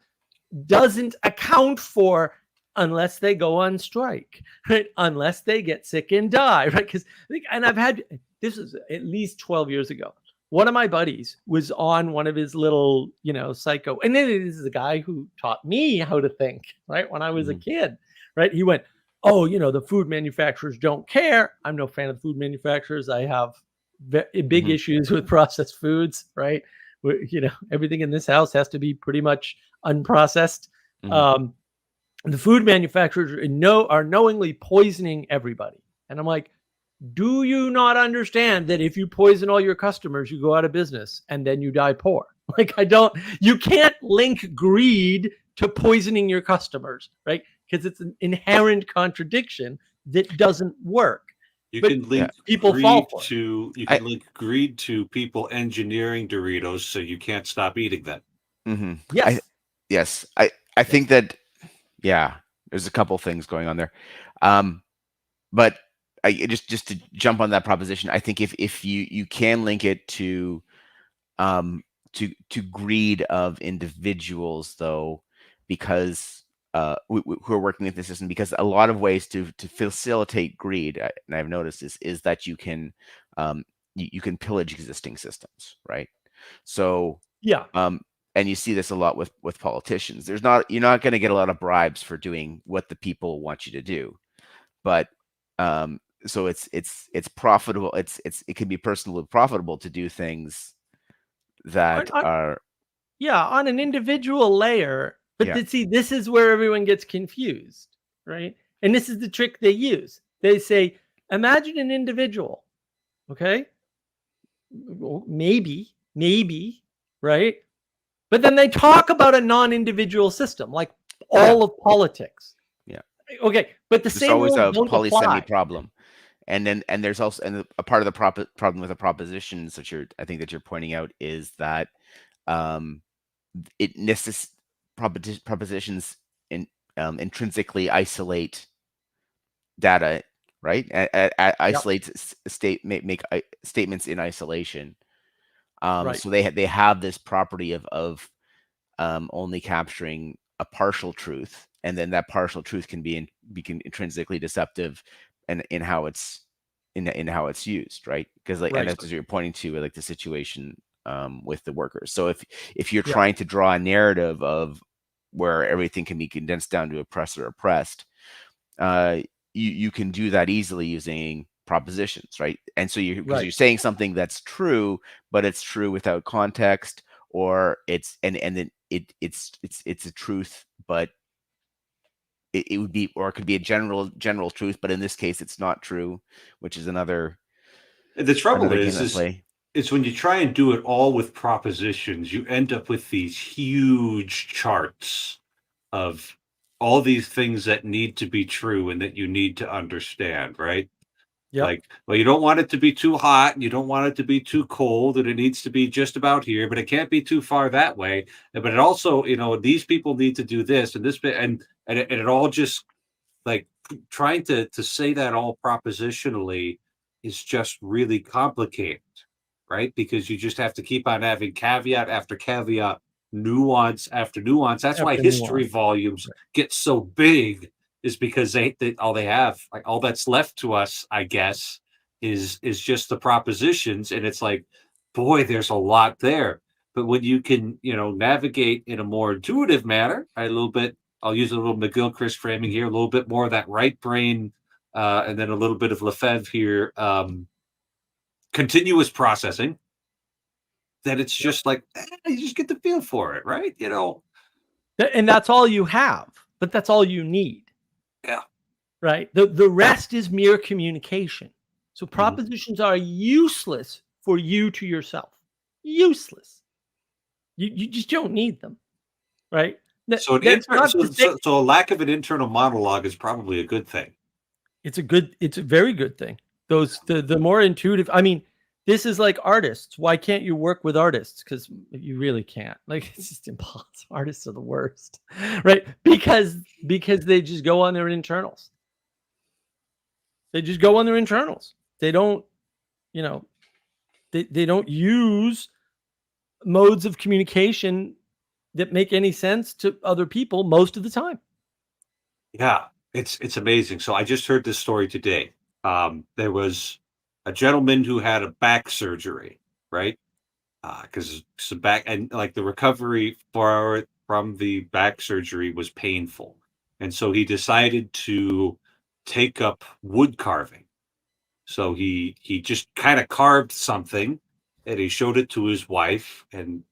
doesn't account for unless they go on strike, right? Unless they get sick and die, right? Because, and I've had, this is at least 12 years ago. One of my buddies was on one of his little, psycho, and then this is a guy who taught me how to think, right? When I was a Mhm. kid, right? He went, oh, the food manufacturers don't care. I'm no fan of the food manufacturers. I have big Mhm. issues with processed foods, right? Everything in this house has to be pretty much unprocessed. Mhm. The food manufacturers are knowingly poisoning everybody. And I'm like, do you not understand that if you poison all your customers, you go out of business and then you die poor? Like, you can't link greed to poisoning your customers, right? Because it's an inherent contradiction that doesn't work. You But can link people fall greed for it. to I people engineering Doritos so you can't stop eating them. mhm. Yes. Yes. I think that there's a couple things going on there. But just to jump on that proposition, I think if you can link it um to greed of individuals though, because who are working with the system, because a lot of ways to facilitate greed, and I've noticed is that you can you can pillage existing systems, right? So Yeah. and you see this a lot with politicians. You're not going to get a lot of bribes for doing what the people want you to do, but so it's profitable. It can be personally profitable to do things that On, are on an individual layer. But yeah. see, this is where everyone gets confused, right? And this is the trick they use. They say, imagine an individual, okay? Maybe, right? But then they talk about a non-individual system, like Yeah. all of politics. Yeah. Okay, but the There's same always rules a don't polysemi apply. problem. And there's also a part of the problem with the propositions that I think that you're pointing out is that um it propositions intrinsically isolate data, right? Yep. Isolate make statements in isolation. Right. So they have this property of only capturing a partial truth, and then that partial truth can be intrinsically deceptive, and in how it's in how it's used, right? Because like, and Right. that's what you're pointing to, like the situation with the workers. So if you're Yeah. trying to draw a narrative of where everything can be condensed down to oppressor oppressed, you can do that easily using propositions, right? And so because Right. you're saying something that's true, but it's true without context, or it's and then it's a truth, but it would be, or it could be a general truth, but in this case it's not true, which is another The trouble game at is play. it's when you try and do it all with propositions, you end up with these huge charts of all these things that need to be true and that you need to understand, right? Yep. Like, well, you don't want it to be too hot and you don't want it to be too cold, and it needs to be just about here, but it can't be too far that way. But it also, these people need to do this and this bit, and it all just like trying to say that all propositionally is just really complicated, right? Because you just have to keep on having caveat after caveat, nuance after nuance. That's why After history nuance. volumes Right. get so big, is because they all they have, like all that's left to us, I guess, is just the propositions, and it's like, boy, there's a lot there. But when you can, navigate in a more intuitive manner, right, a little bit, I'll use a little McGilchrist framing here, a little bit more of that right brain, and then a little bit of Lefebvre here, continuous processing, that it's Yep. just like, you just get the feel for it, right? And that's all you have, but that's all you need. Yeah. Right? The rest is mere communication. So Mhm. propositions are useless for you to yourself. Useless. You just don't need them. Right? So That's not to say so a lack of an internal monologue is probably a good thing. it's a very good thing. The more intuitive, I mean, this is like artists. Why can't you work with artists? Because you really can't. Like, it's just impossible. Artists are the worst. Right? Because they just go on their internals. They just go on their internals. They don't, they don't use modes of communication that make any sense to other people most of the time. Yeah, it's amazing. So I just heard this story today. There was a gentleman who had a back surgery, right? Because some back, and like the recovery from the back surgery was painful, and so he decided to take up wood carving. So he just kind of carved something, and he showed it to his wife, and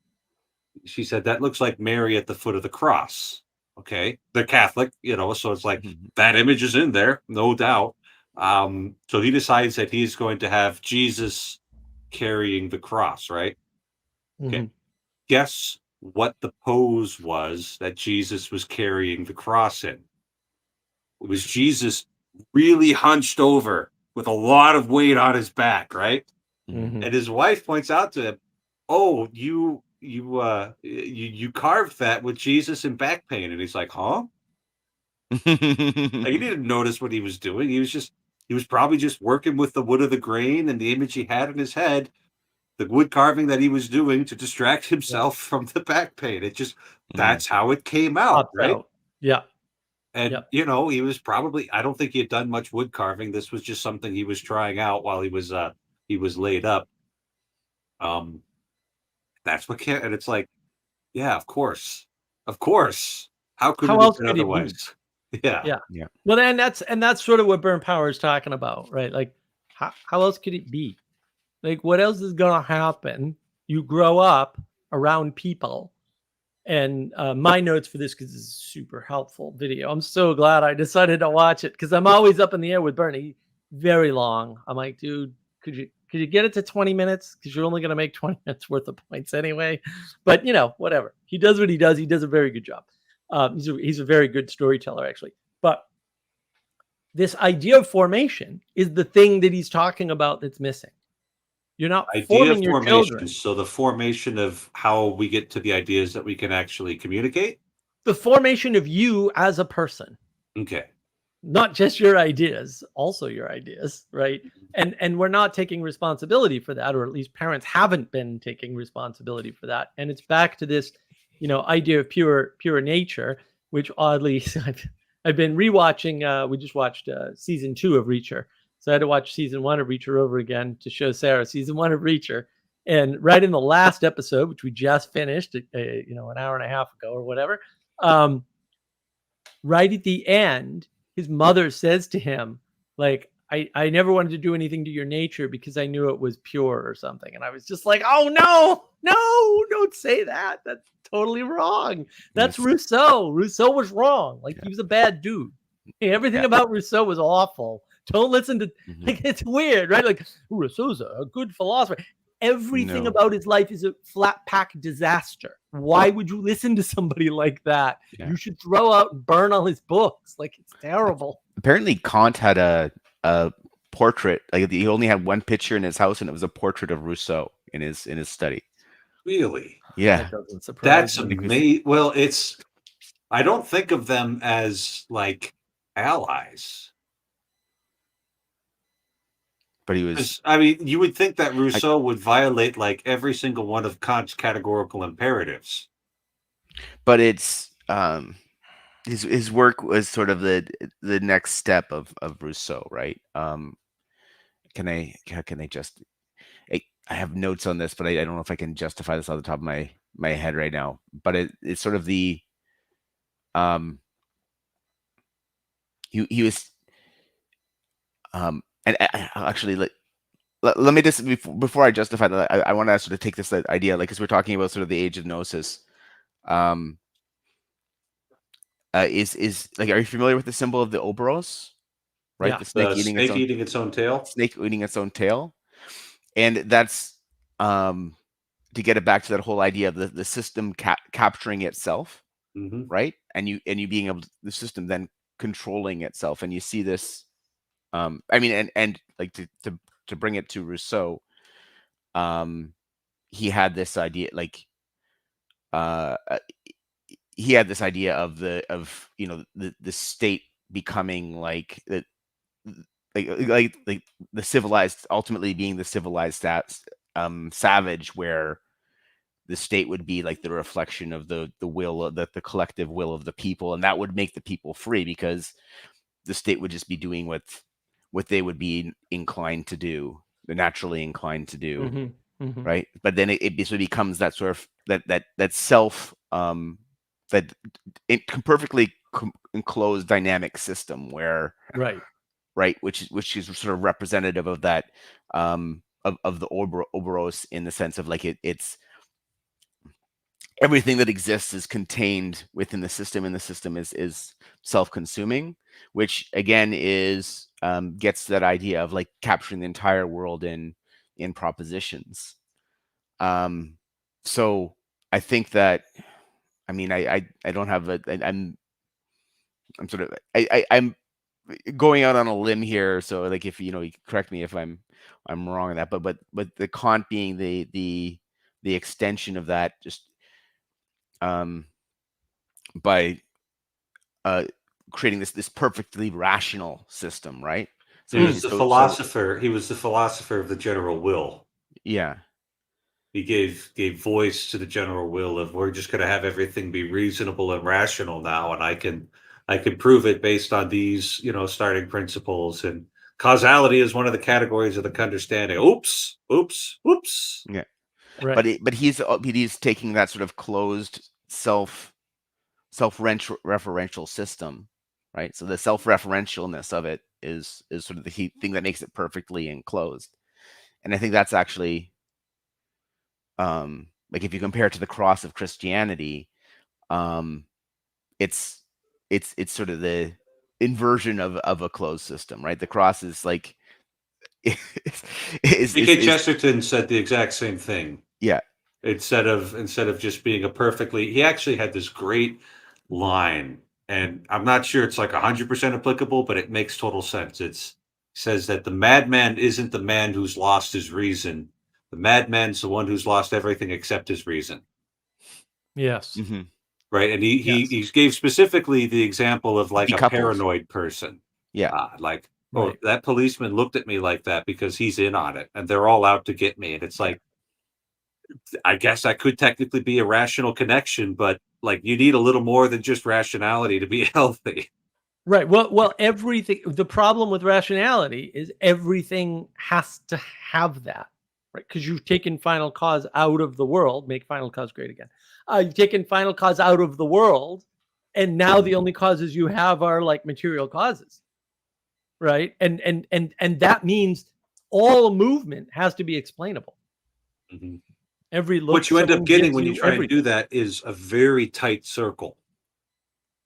she said, "That looks like Mary at the foot of the cross." Okay, they're Catholic, so it's like that image is in there, no doubt. So he decides that he's going to have Jesus carrying the cross, right? Okay. Mhm. Guess what the pose was that Jesus was carrying the cross in? It was Jesus really hunched over with a lot of weight on his back, right? Mhm. And his wife points out to him, "Oh, you carved that with Jesus in back pain." And he's like, "Huh?" Like, he didn't notice what he was doing. He was probably just working with the wood of the grain and the image he had in his head, the wood carving that he was doing to distract Yeah. himself from the back pain. It just Mm. That's how it came out, Pops right? out. Yeah. And Yeah. he was probably, I don't think he had done much wood carving. This was just something he was trying out while he was laid up. Um that's what can and it's like, yeah, of course. Of course. How could How it have else been could it be? otherwise? Yeah. Yeah. Yeah. Well, that's sort of what Burn Power is talking about, right? Like, how else could it be? Like, what else is gonna happen? You grow up around people, and my notes for this, because this is a super helpful video. I'm so glad I decided to watch it, because I'm always up in the air with Bernie. Very long. I'm like, dude, could you get it to 20 minutes? Because you're only gonna make 20 minutes worth of points anyway. But whatever. He does what he does. He does a very good job. He's a very good storyteller, actually. But this idea of formation is the thing that he's talking about that's missing. You're not Idea forming your formation. children. So the formation of how we get to the ideas that we can actually communicate. The formation of you as a person, Okay. not just your ideas, also your ideas, right? And we're not taking responsibility for that, or at least parents haven't been taking responsibility for that. And it's back to this, idea of pure nature, which oddly I've been rewatching. We just watched season 2 of Reacher, so I had to watch season 1 of Reacher over again to show Sarah season 1 of Reacher. And right in the last episode, which we just finished, an hour and a half ago or whatever, right at the end, his mother says to him, like, I never wanted to do anything to your nature because I knew it was pure or something. And I was just like, oh no, don't say that. That's totally wrong. That's Yes. Rousseau. Rousseau was wrong. Like, Yeah. he was a bad dude. Everything Yeah. about Rousseau was awful. Don't listen to, Mhm. like, it's weird, right? Like, Rousseau's a good philosopher. Everything No. about his life is a flat pack disaster. Why would you listen to somebody like that? Yeah. You should throw out and burn all his books. Like, it's terrible. Apparently, Kant had a portrait. Like, he only had one picture in his house, and it was a portrait of Rousseau in his study. Really? Yeah. That doesn't surprise That's me. amazing. Well, I don't think of them as like allies. but he was. 'Cause, I mean, you would think that Rousseau would violate like every single one of Kant's categorical imperatives. But it's his work was sort of the next step of Rousseau, right? Can I just I have notes on this, but I don't know if I can justify this off the top of my head right now. But it's sort of the he was and actually let me just before I justify that, I want to sort of take this idea, like, because we're talking about sort of the age of Gnosis. Is like, are you familiar with the symbol of the Oberos? Right, Yeah. the snake The eating its snake own eating its own tail. tail, and that's to get it back to that whole idea of the system capturing itself, Hmm. right? And you being able to, the system then controlling itself, and you see this. I mean, and like to bring it to Rousseau, he had this idea, like uh, uh, he had this idea of the state becoming like the like the civilized, ultimately being the civilized savage, where the state would be like the reflection of the will of the collective will of the people, and that would make the people free, because the state would just be doing what they would be inclined to do, they're naturally inclined to do, right? But then it basically becomes that sort of that self that it perfectly enclosed dynamic system where, Right. right, which is sort of representative of that of the Oberos, in the sense of like it's everything that exists is contained within the system, and the system is self-consuming, which again is gets to that idea of like capturing the entire world in propositions. So I think that, I mean, I don't have I'm sort of I'm going out on a limb here, so like, if you can correct me if I'm wrong on that, but the Kant being the extension of that, just by creating this perfectly rational system, right? So He was the so philosopher. He was the philosopher of the general will. yeah, He gave voice to the general will of, we're just going to have everything be reasonable and rational now, and I can prove it based on these starting principles, and causality is one of the categories of the understanding. Oops, oops, oops. yeah. Right. But he's taking that sort of closed self-referential system, right? So the self-referentialness of it is sort of the thing that makes it perfectly enclosed. And I think that's actually, like, if you compare it to the cross of Christianity, um, it's sort of the inversion of a closed system, right? The cross is like G.K. is Chesterton said the exact same thing. yeah, Instead of just being a perfectly, he actually had this great line, and I'm not sure it's like 100% applicable, but it makes total sense. It's says that the madman isn't the man who's lost his reason. The madman's the one who's lost everything except his reason. Yes. hmm Right. And Yes. he gave specifically the example of it like a decouples. paranoid person. Yeah, Like, oh, Right. that policeman looked at me like that because he's in on it and they're all out to get me. And it's yeah, like, I guess that could technically be a rational connection, but like you need a little more than just rationality to be healthy. Right. Well, everything. The problem with rationality is everything has to have that, right? Because you've taken final cause out of the world. Make final cause great again. You've taken final cause out of the world, and now the only causes you have are like material causes, right? And that means all movement has to be explainable. Mhm. Every What look you end up someone getting gives when you you, try and do everything. that is a very tight circle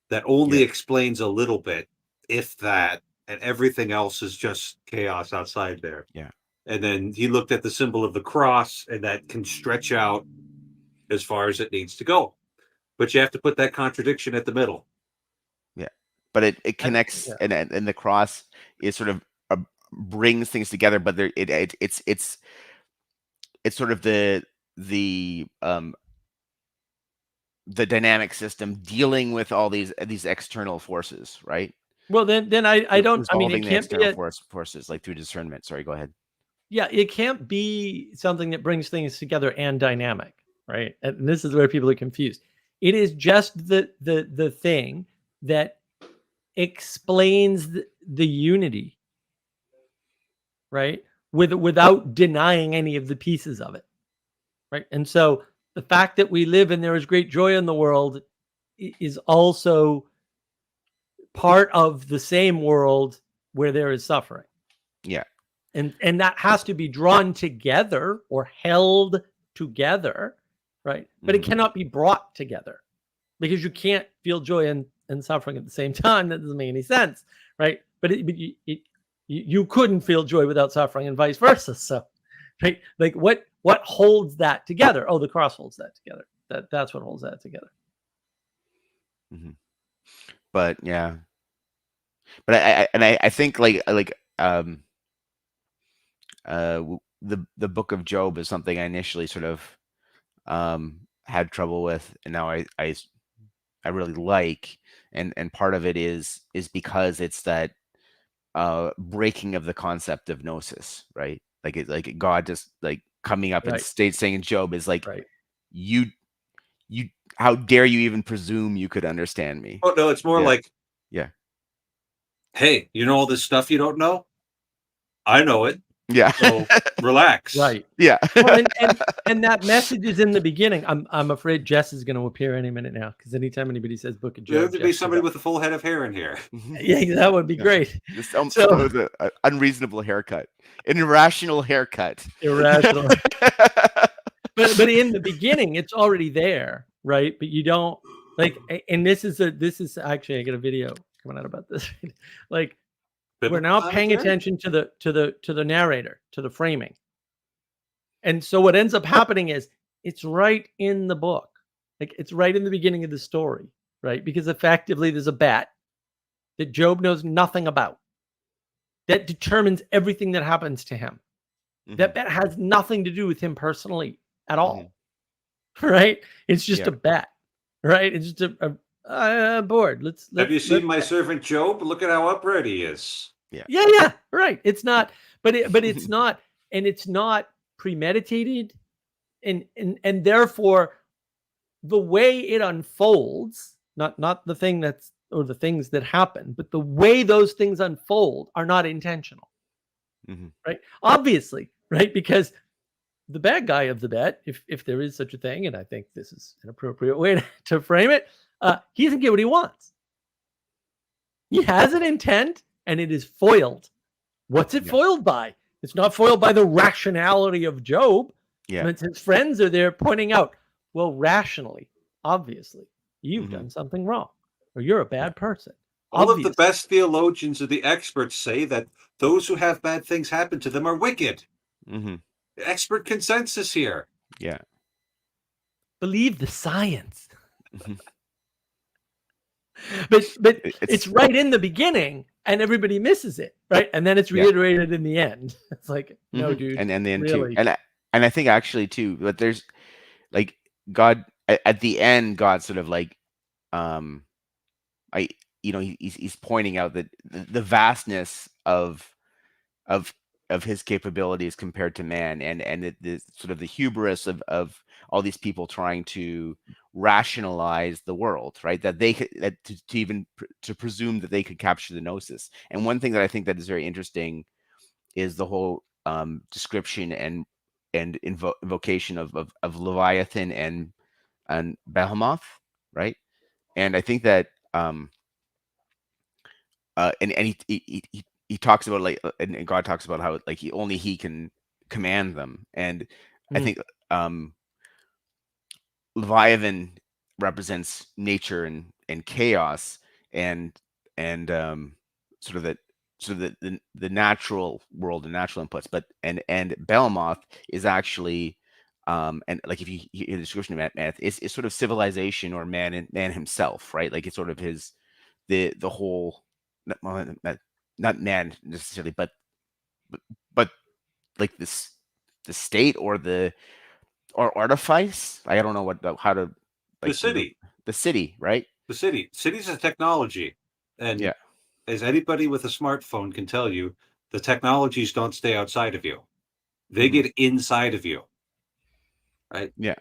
that only yeah, explains a little bit, if that, and everything else is just chaos outside there. yeah, And then he looked at the symbol of the cross, and that can stretch out as far as it needs to go. But you have to put that contradiction at the middle. yeah. But it And, connects, yeah. and the cross is sort of brings things together. But there it's sort of the the dynamic system dealing with all these external forces, right? Well, then I don't. I mean, it Resolving the can't be external a forces, like through discernment. Sorry, go ahead. Yeah, it can't be something that brings things together and dynamic, right? And this is where people are confused. It is just the thing that explains the unity, right? Without denying any of the pieces of it, right? And so the fact that we live and there is great joy in the world is also part of the same world where there is suffering. Yeah. And that has to be drawn together or held together, right? But it cannot be brought together, because you can't feel joy and suffering at the same time. That doesn't make any sense, right? But you couldn't feel joy without suffering, and vice versa. So, right, like what holds that together? Oh, the cross holds that together. That's what holds that together. But yeah, but I think the book of Job is something I initially sort of had trouble with, and now I really like, and part of it is because it's that breaking of the concept of Gnosis, right? Like God just like coming up and Right. saying in Job is like, Right. you how dare you even presume you could understand me? Oh no, it's more Yeah. like, Yeah. hey, you know all this stuff you don't know? I know it. Yeah. So relax. Right. Yeah. Well, and that message is in the beginning. I'm afraid Jess is going to appear any minute now, because anytime anybody says Book of There Job, have to be Jess somebody goes with a full head of hair in here. up. Yeah, that would be Yeah. great. This So with an unreasonable haircut, an irrational haircut. irrational. But in the beginning, it's already there, right? But you don't like. And this is actually, I got a video coming out about this. Like, we're now paying attention to the narrator, to the framing. And so what ends up happening is it's right in the book. Like, it's right in the beginning of the story, right? Because effectively there's a bet that Job knows nothing about that determines everything that happens to him. That bet has nothing to do with him personally at all, right? It's just a bet, right? It's just a board. Let's Have you seen my servant Job? Look at how upright he is. Yeah, right. It's not, but it's not, and it's not premeditated, and therefore the way it unfolds, not the thing that's, or the things that happen, but the way those things unfold are not intentional, right? Obviously, right? Because the bad guy of the bet, if there is such a thing, and I think this is an appropriate way to frame it, he doesn't get what he wants. He has an intent, and it is foiled. What's it foiled by? It's not foiled by the rationality of Job. Yeah. And his friends are there pointing out, well, rationally, obviously, you've done something wrong, or you're a bad person. All of the best theologians or the experts say that those who have bad things happen to them are wicked. Expert consensus here. Yeah. Believe the science. But it's right in the beginning, and everybody misses it, right? And then it's reiterated in the end. It's like, no, dude. And then really. too, and I think actually too, but there's like God at the end, God sort of like, he's pointing out that the vastness of his capabilities compared to man, and the sort of the hubris of all these people trying to rationalize the world, right? That they could, to even to presume that they could capture the Gnosis. And one thing that I think that is very interesting is the whole description and invocation of Leviathan and Behemoth, right? And I think that and he talks about like, and God talks about how like he can command them, and I think Leviathan represents nature and chaos, and sort of the natural world and natural inputs, but and Behemoth is actually and like if you hear the description of man, it's sort of civilization or man himself, right? Like it's sort of his the whole not man necessarily, but like this the state or artifice. I don't know how to like the city, right? The city's a technology, and as anybody with a smartphone can tell you, the technologies don't stay outside of you. They get inside of you, right? Yeah.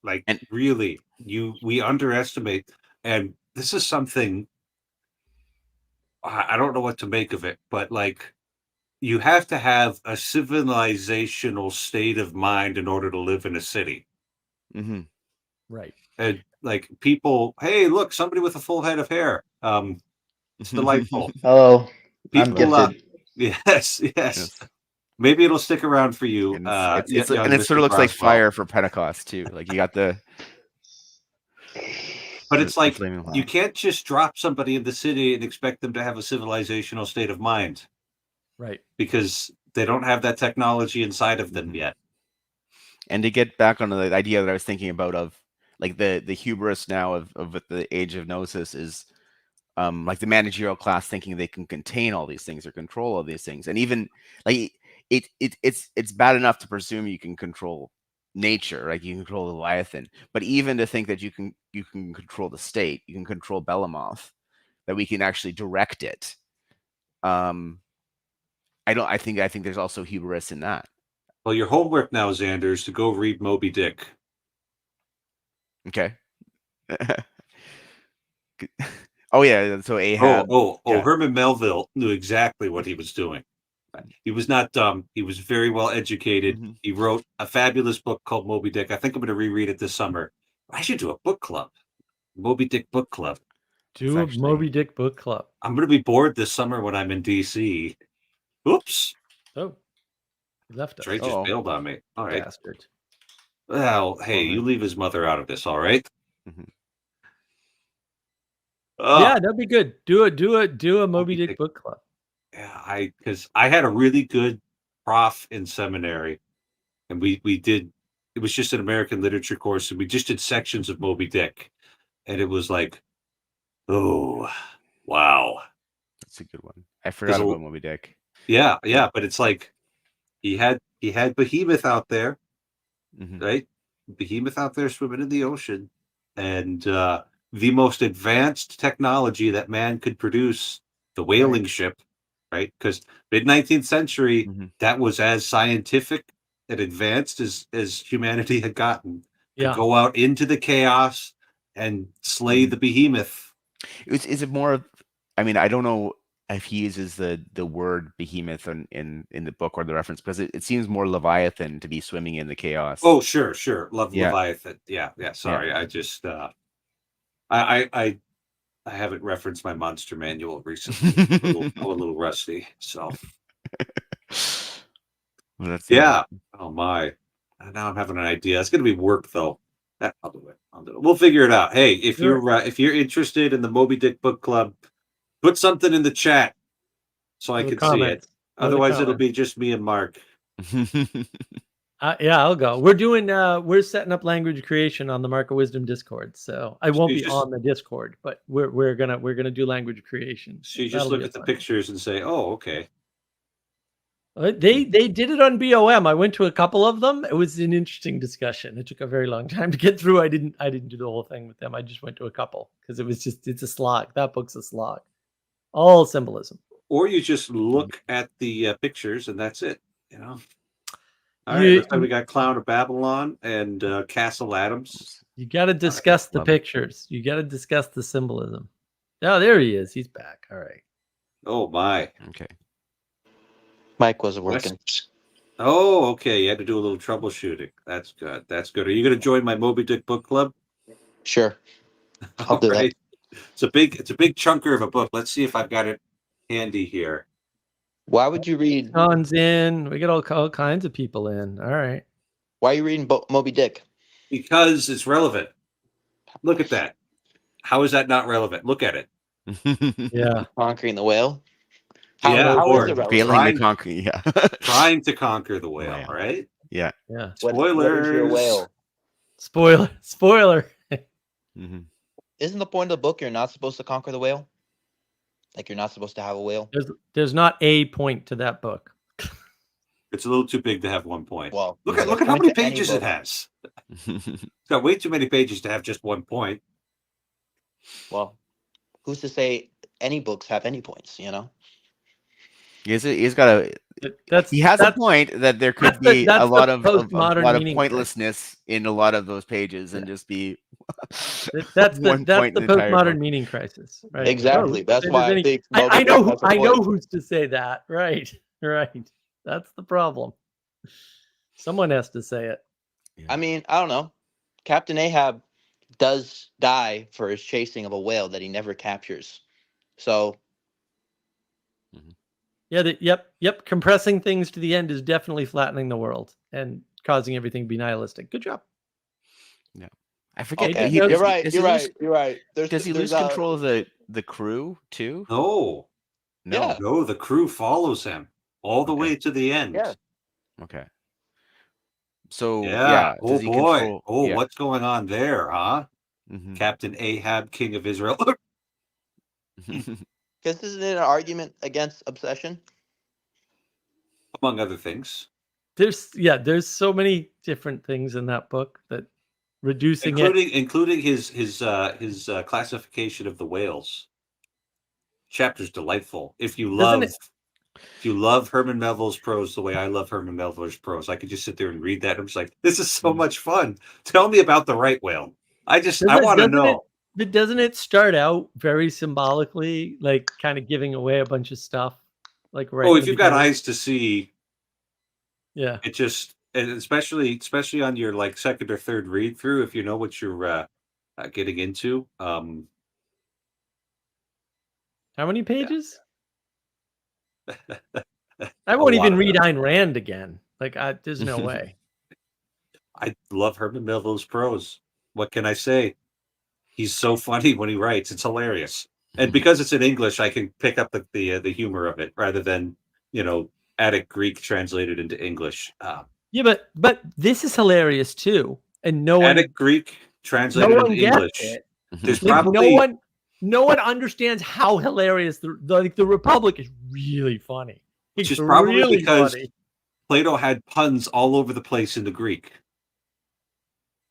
Like And really, we underestimate, and this is something I don't know what to make of it, but like you have to have a civilizational state of mind in order to live in a city. mhm. Right. And like people, hey, look, somebody with a full head of hair. It's delightful. Hello, I'm People, gifted. yes, yes. Yes. Maybe it'll stick around for you, And it's young and it sort Mr. of looks like Broswell. fire for Pentecost too. Like you got the But it's like flaming you hot. can't just drop somebody in the city and expect them to have a civilizational state of mind Right. because they don't have that technology inside of them Mhm. yet. And to get back on the idea that I was thinking about of like the hubris now of the age of Gnosis is like the managerial class thinking they can contain all these things or control all these things. And even like it's bad enough to presume you can control nature, like you can control the Leviathan, but even to think that you can control the state, you can control Behemoth, that we can actually direct it. I think there's also hubris in that. Well, your homework now, Xander, is to go read Moby Dick. Okay. Oh yeah, so Ahab. Yeah. Herman Melville knew exactly what he was doing. He was not dumb. He was very well educated. Mhm. He wrote a fabulous book called Moby Dick. I think I'm going to reread it this summer. I should do a book club, Moby Dick book club. Do a actually- Moby Dick book club. I'm going to be bored this summer when I'm in DC. Oops, Oh, he left us. Trey just Oh. bailed on me. All right. Bastard. Well, hey, Well, you then. leave his mother out of this, all right? Mhm. Yeah, that'd be good. Do a Moby Dick Dick. book club. Yeah, because I had a really good prof in seminary, and we did. It was just an American literature course, and we just did sections of Moby Dick, and it was like, oh, wow. That's a good one. I forgot a- about Moby Dick. Yeah, but it's like he had Behemoth out there, Mhm. right? Behemoth out there swimming in the ocean, and the most advanced technology that man could produce, the whaling ship, right? Because mid-19th century, Mhm. that was as scientific and advanced as humanity had gotten. Could Yeah. go out into the chaos and slay Mhm. the behemoth. Is it more of? I mean, I don't know if he uses the word behemoth in the book or the reference, because it seems more Leviathan to be swimming in the chaos. Oh, sure. Love Yeah. Leviathan. Yeah. Sorry, I just I haven't referenced my monster manual recently. I'm a little rusty. So Well, that's yeah. Oh my. Now I'm having an idea. It's gonna be work though. I'll do it. We'll figure it out. Hey, if Sure. you're interested in the Moby Dick book club, put something in the chat so I Or the can see it. comments. Or the Otherwise, it'll comments. be just me and Mark. Yeah, I'll go. We're setting up language creation on the Mark of Wisdom Discord. So I won't you be just- on the Discord, but we're gonna do language creation. So you just That'll look be at the fun. pictures and say, "Oh, okay." They did it on BOM. I went to a couple of them. It was an interesting discussion. It took a very long time to get through. I didn't do the whole thing with them. I just went to a couple because it's a slog. That book's a slog. All symbolism. Or you just look at the pictures and that's it. You know. All right. You- Looks like we got Clown of Babylon and Castle Adams. You got to discuss the love it. pictures. You got to discuss the symbolism. Oh, there he is. He's back. All right. Oh my. Okay. Mic wasn't working. Oh, okay. You had to do a little troubleshooting. That's good. That's good. Are you going to join my Moby Dick book club? Sure. I'll do that. It's a big chunker of a book. Let's see if I've got it handy here. Why would you read? John's in. We got all kinds of people in. All right. Why are you reading Moby Dick? Because it's relevant. Look at that. How is that not relevant? Look at it. Yeah. Conquering the whale. Yeah, how or is it relevant? Failing Trying- to conquer. Yeah. Trying to conquer the whale, Whale. right? Yeah. Yeah. What is Spoilers. your whale? Spoiler. Mhm. Isn't the point of the book you're not supposed to conquer the whale? Like you're not supposed to have a whale? There's not a point to that book. It's a little too big to have one point. Well, Look there's at a how point many to any pages it book. has. It's got way too many pages to have just one point. Well, who's to say any books have any points, you know? He's got a. That's He has a that's point that there could that's the be that's a lot the of postmodern meaning crisis. pointlessness in a lot of those pages, and Yeah. just be That's one point in the the entire postmodern book. meaning crisis, right? Exactly. who That's said why there's I any- think I Moby know Dick has a I know point. who's to say that, right? Right. That's the problem. Someone has to say it. I mean, I don't know. Captain Ahab does die for his chasing of a whale that he never captures. So Yeah. Yep. Compressing things to the end is definitely flattening the world and causing everything to be nihilistic. Good job. Yeah, I forget. okay, knows- you're right. Does You're he lose? right. You're right. Does he lose control of the crew too? No, No. Yeah. no, the crew follows him all the Okay. way to the end. Yeah. Okay. So Yeah. Oh does he boy. control? Oh, Yeah. what's going on there, huh? Mhm. Captain Ahab, king of Israel. Because isn't it an argument against obsession? Among other things. There's so many different things in that book that reducing it. Including his classification of the whales. Chapter's delightful. If you Doesn't love Herman Melville's prose the way I love Herman Melville's prose, I could just sit there and read that. I'm just like, this is so much fun. Tell me about the right whale. I want to know. Doesn't it start out very symbolically, like kind of giving away a bunch of stuff? Like right. Oh, in if the you've got beginning? eyes to see, Yeah. it just, and especially on your like second or third read through, if you know what you're getting into. How many pages? I won't even read Ayn Rand again. Like, there's no way. I love Herman Melville's prose. What can I say? He's so funny when he writes; it's hilarious. And because it's in English, I can pick up the humor of it rather than Attic Greek translated into English. Yeah, but this is hilarious too, and no one Attic Greek translated into gets English. it. There's Like, probably no one understands how hilarious the Republic is. Really funny. It's which is probably really because funny. Plato had puns all over the place in the Greek,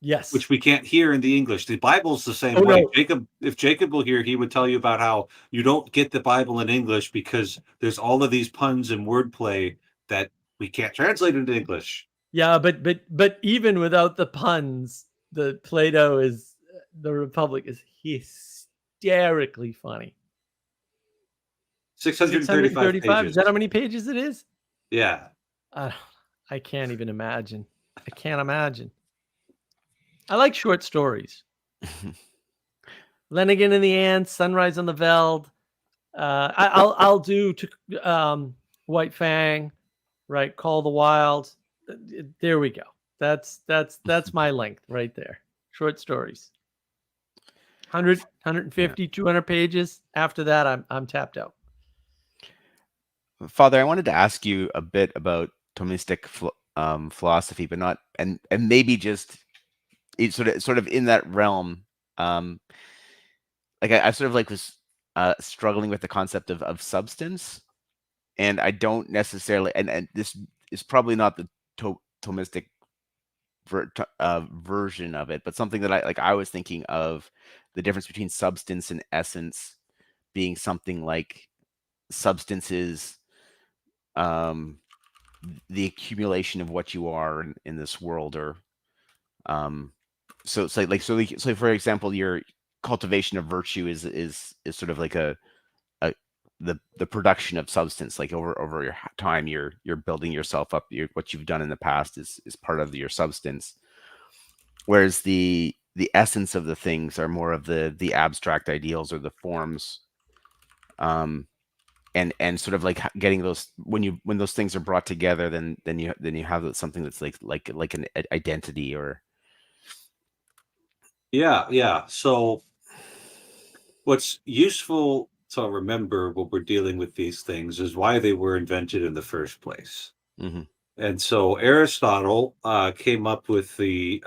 Yes. which we can't hear in the English. The Bible's the same Oh, way. no. If Jacob will hear, he would tell you about how you don't get the Bible in English because there's all of these puns and wordplay that we can't translate into English. Yeah, but even without the puns, the Republic is hysterically funny. 635 Is that how many pages it is? Yeah. I can't even imagine. I can't imagine. I like short stories. Lenigan and the Ants, Sunrise on the Veld. I'll do White Fang, right? Call the Wild. There we go. That's my length right there. Short stories. 100, 150, 200 pages. After that, I'm tapped out. Father, I wanted to ask you a bit about Thomistic philosophy, but not and maybe just sort of in that realm. Like I sort of like was struggling with the concept of substance, and I don't necessarily, and this is probably not the Thomistic version of it, but something that I was thinking of the difference between substance and essence being something like substances. The accumulation of what you are in this world, or so it's so for example, your cultivation of virtue is sort of like the production of substance, like over your time you're building yourself up. What you've done in the past is part of your substance, whereas the essence of the things are more of the abstract ideals or the forms. And sort of like getting those when those things are brought together, then you have something that's like an identity or Yeah. So what's useful to remember when we're dealing with these things is why they were invented in the first place. Mhm. And so Aristotle came up with the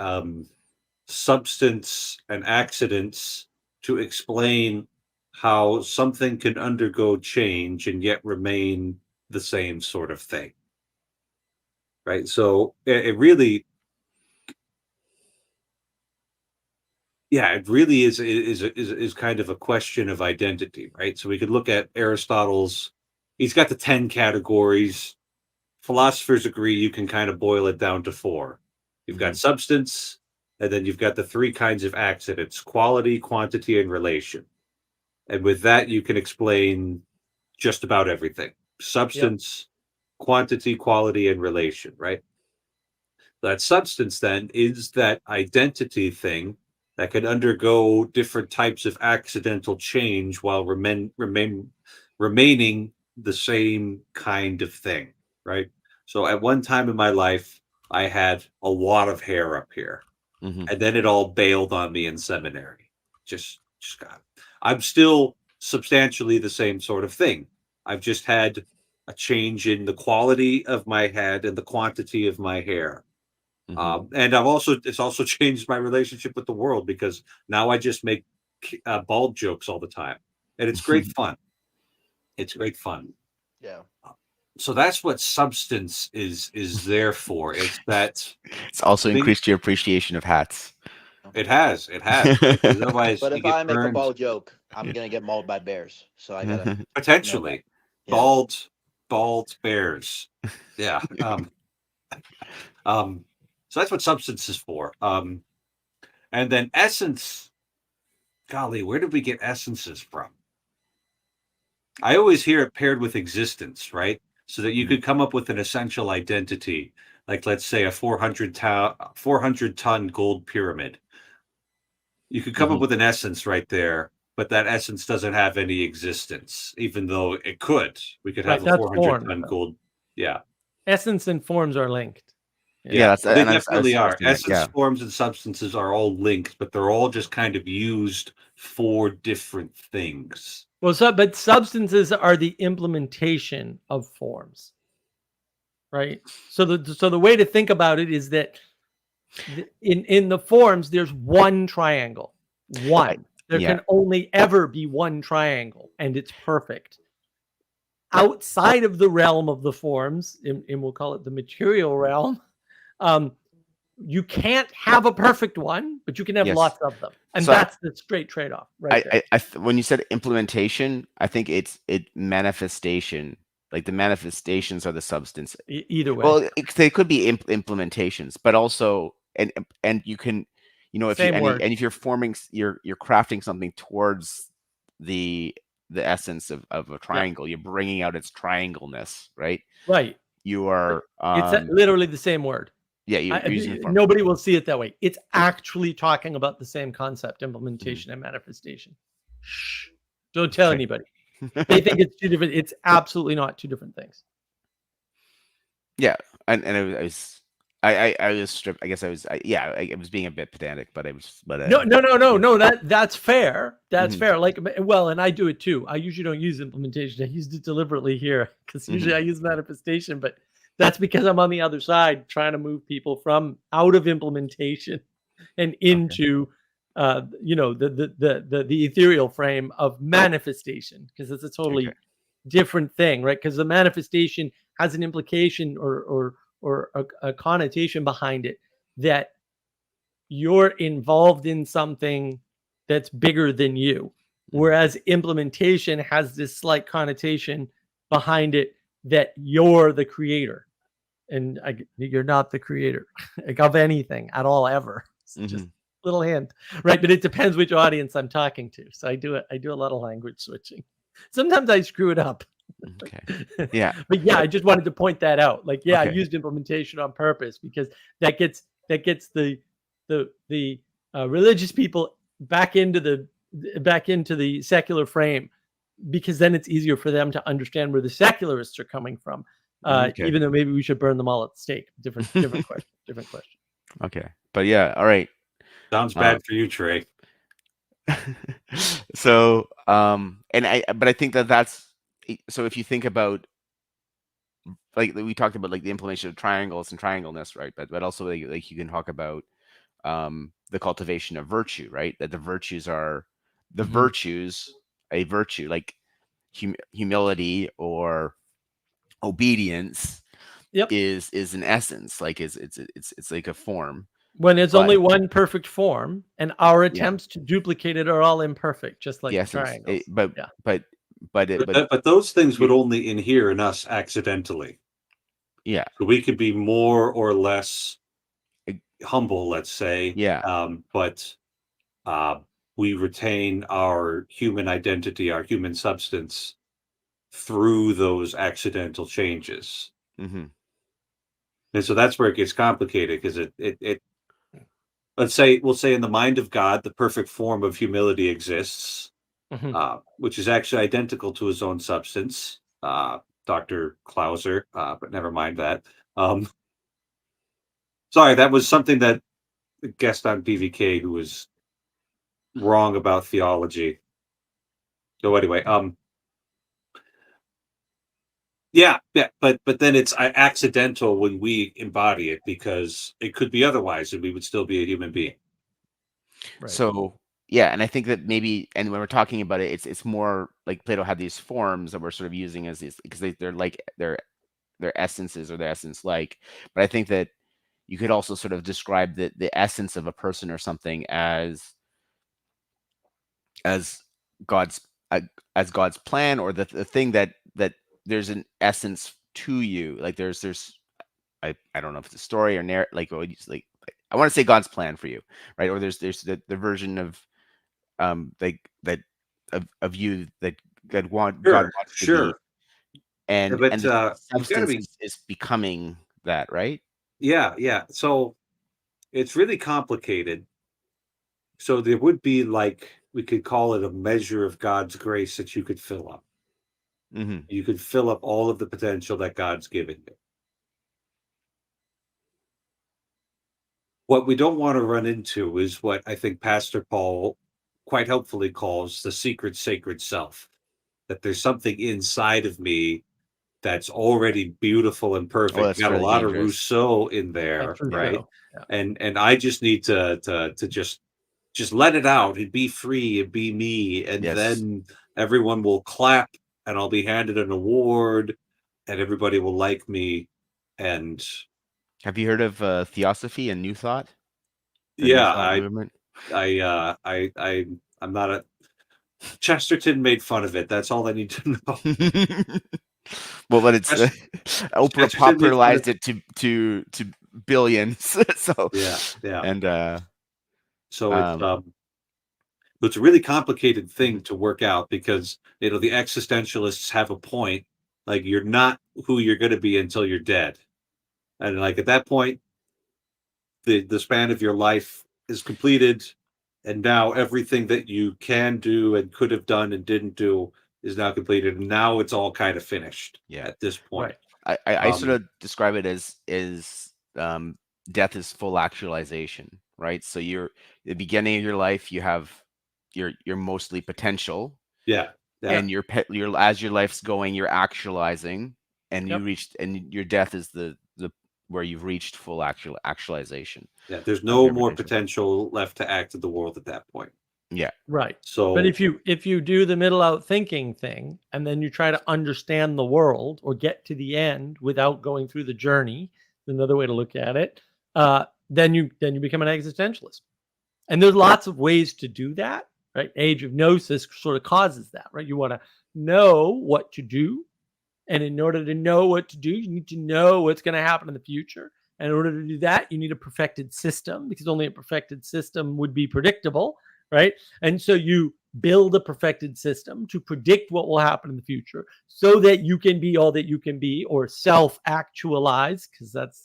substance and accidents to explain how something can undergo change and yet remain the same sort of thing. Right. So it really, it really is kind of a question of identity, right? So we could look at Aristotle's he's got the 10 categories. Philosophers agree you can kind of boil it down to 4. You've got substance, and then you've got the 3 kinds of accidents: quality, quantity, and relation. And with that, you can explain just about everything: substance, quantity, quality, and relation, right? That substance then is that identity thing that can undergo different types of accidental change while remaining the same kind of thing, right? So at one time in my life, I had a lot of hair up here, Mhm. and then it all bailed on me in seminary. Just got. I'm still substantially the same sort of thing. I've just had a change in the quality of my head and the quantity of my hair. And it's also changed my relationship with the world, because now I just make bald jokes all the time, and it's great fun. It's great fun. Yeah. So that's what substance is there for. It's that It's also thing. increased your appreciation of hats. It has, right? 'Cause otherwise But you if get I make a burned. bald joke, I'm gonna get mauled by bears. So I gotta know that. Potentially. Yeah. Bald bears. Yeah. So that's what substance is for. And then essence. Golly, where did we get essences from? I always hear it paired with existence, right? So that you could come up with an essential identity, like let's say a 400-ton gold pyramid. You could come up with an essence right there, but that essence doesn't have any existence, even though it could. We could Right, have a that's form. 400-ton gold. Yeah. Essence and forms are linked. Yeah, that's They and I was definitely are. suggesting that, Essence, yeah. forms, and substances are all linked, but they're all just kind of used for different things. Well, but substances are the implementation of forms, right? So the way to think about it is that in the forms, there's one triangle. One. There Yeah. can only ever be one triangle, and it's perfect. Outside of the realm of the forms, and we'll call it the material realm, you can't have a perfect one, but you can have Yes. lots of them, and So that's the straight trade-off, right there. When you said implementation, I think it's manifestation. Like the manifestations are the substance. Either way. Well, they could be implementations, but also and you can, if Same you word. and if you're forming, you're crafting something towards the essence of a triangle, you're bringing out its triangleness, right? Right. You are It's literally the same word. yeah, you're using form. Nobody will see it that way. It's actually talking about the same concept: implementation and manifestation. Shh! Don't tell Okay. anybody. They think it's two different. It's absolutely not two different things. Yeah, and I was stripped. I guess I was was being a bit pedantic, but No. That's fair. That's Mhm. fair. Like, well, and I do it too. I usually don't use implementation. I used it deliberately here because usually I use manifestation, but that's because I'm on the other side trying to move people from out of implementation and into the ethereal frame of manifestation, because it's a totally different thing, right? Because the manifestation has an implication or a connotation behind it that you're involved in something that's bigger than you, whereas implementation has this slight connotation behind it that you're the creator, and you're not the creator like, of anything at all ever. Just little hint, right? But it depends which audience I'm talking to. So I do a lot of language switching. Sometimes I screw it up. Okay. Yeah. But yeah, I just wanted to point that out. Like, yeah, I Okay. used implementation on purpose because that gets the religious people back into the secular frame, because then it's easier for them to understand where the secularists are coming from. Even though maybe we should burn them all at the stake. Different question. Different question. Okay. But yeah, all right. Sounds bad for you, Trey. So, but I think that's so. If you think about, like we talked about, like the implementation of triangles and triangleness, right? But also like you can talk about the cultivation of virtue, right? That the virtues are the virtues, a virtue like humility or obedience is an essence, like it's like a form. When it's only one perfect form, and our attempts to duplicate it are all imperfect, just like the triangles. But but it, But those things would only inhere in us accidentally. yeah, So we could be more or less humble, let's say, yeah, but uh, we retain our human identity, our human substance through those accidental changes. hmm And so that's where it gets complicated because it we'll say in the mind of God, the perfect form of humility exists, Mhm. which is actually identical to his own substance, Dr. Clauser, but never mind that. Um, sorry, that was something that a guest on BVK who was wrong about theology. So anyway, yeah, but then it's accidental when we embody it because it could be otherwise, and we would still be a human being. Right. So yeah, and I think that maybe, and when we're talking about it, it's more like Plato had these forms that we're sort of using as these because they're like their essences or their essence like. But I think that you could also sort of describe the essence of a person or something as God's uh, as God's plan, or the thing that there's an essence to you. Like there's I don't know if it's a story or like like I want to say God's plan for you, right? Or there's the version of like that of you that God Sure, wants you to be, sure. But and the you've got to substance be, is becoming that, right? yeah. So it's really complicated. So there would be like we could call it a measure of God's grace that you could fill up. Mm-hmm. You could fill up all of the potential that God's given you. What we don't want to run into is what I think Pastor Paul quite helpfully calls the secret sacred self. That there's something inside of me that's already beautiful and Oh, perfect. You that's got a really lot of dangerous. Rousseau in there, That's true. Yeah. right? Yeah. And I just need to just let it out and be free and be me, and Yes. then everyone will clap, and I'll be handed an award, and everybody will like me, and Have you heard of Theosophy and New Thought? The New yeah, Thought movement? I'm not a Chesterton made fun of it. That's all I need to know. Well, but it's Chester- Oprah Chesterton made fun of popularized it to billions. So yeah. and So um it's a really complicated mhm, thing to work out because the existentialists have a point. Like you're not who you're going to be until you're dead, and like at that point, the span of your life is completed, and now everything that you can do and could have done and didn't do is now completed, and now it's all kind of finished yeah. at this point. Right. I sort Um, of describe it as death is full actualization, right? So you're the beginning of your life, you have you're mostly potential, yeah, yeah, and your as your life's going, you're actualizing, and Yep. your death is the where you've reached full actualization yeah. There's of no your more potential. potential left to act in the world at that point. Yeah. Right. But So if you do the middle out thinking thing and then you try to understand the world or get to the end without going through the journey, another way to look at it, then you become an existentialist. And there's lots of ways to do that, right? Age of Gnosis sort of causes that, right? You want to know what to do. And in order to know what to do, you need to know what's going to happen in the future. And in order to do that, you need a perfected system because only a perfected system would be predictable, right? And so you build a perfected system to predict what will happen in the future so that you can be all that you can be or self-actualize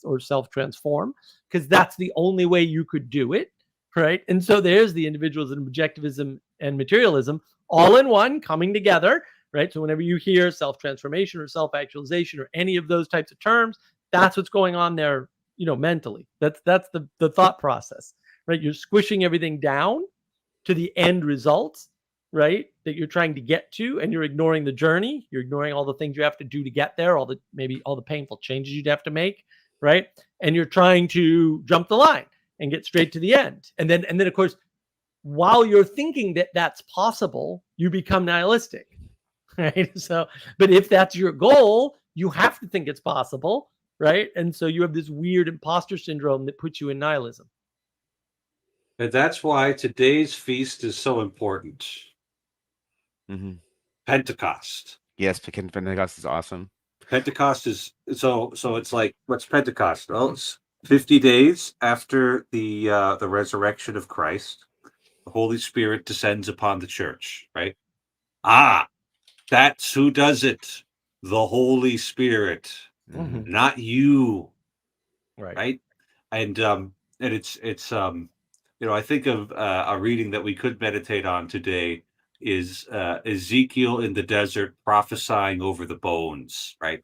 or self-transform because that's the only way you could do it, right? And so there's the individualism, objectivism, and materialism all in one coming together, right? So whenever you hear self-transformation or self-actualization or any of those types of terms, that's what's going on there, mentally. That's the thought process, right? You're squishing everything down to the end results, right? That you're trying to get to, and you're ignoring the journey. You're ignoring all the things you have to do to get there, maybe all the painful changes you'd have to make, right? And you're trying to jump the line and get straight to the end. And then of course, while you're thinking that that's possible, you become nihilistic, right? So, but if that's your goal, you have to think it's possible, right? And so you have this weird imposter syndrome that puts you in nihilism. and that's why today's feast is so important. hmm Pentecost. Yes, Pentecost is awesome. Pentecost is so it's like, what's Pentecost? Well, it's 50 days after the resurrection of Christ. The Holy Spirit descends upon the church, right? Ah, that's who does it. The Holy Spirit, Mhm. not you, Right. right? And it's I think of a reading that we could meditate on today is Ezekiel in the desert prophesying over the bones, right?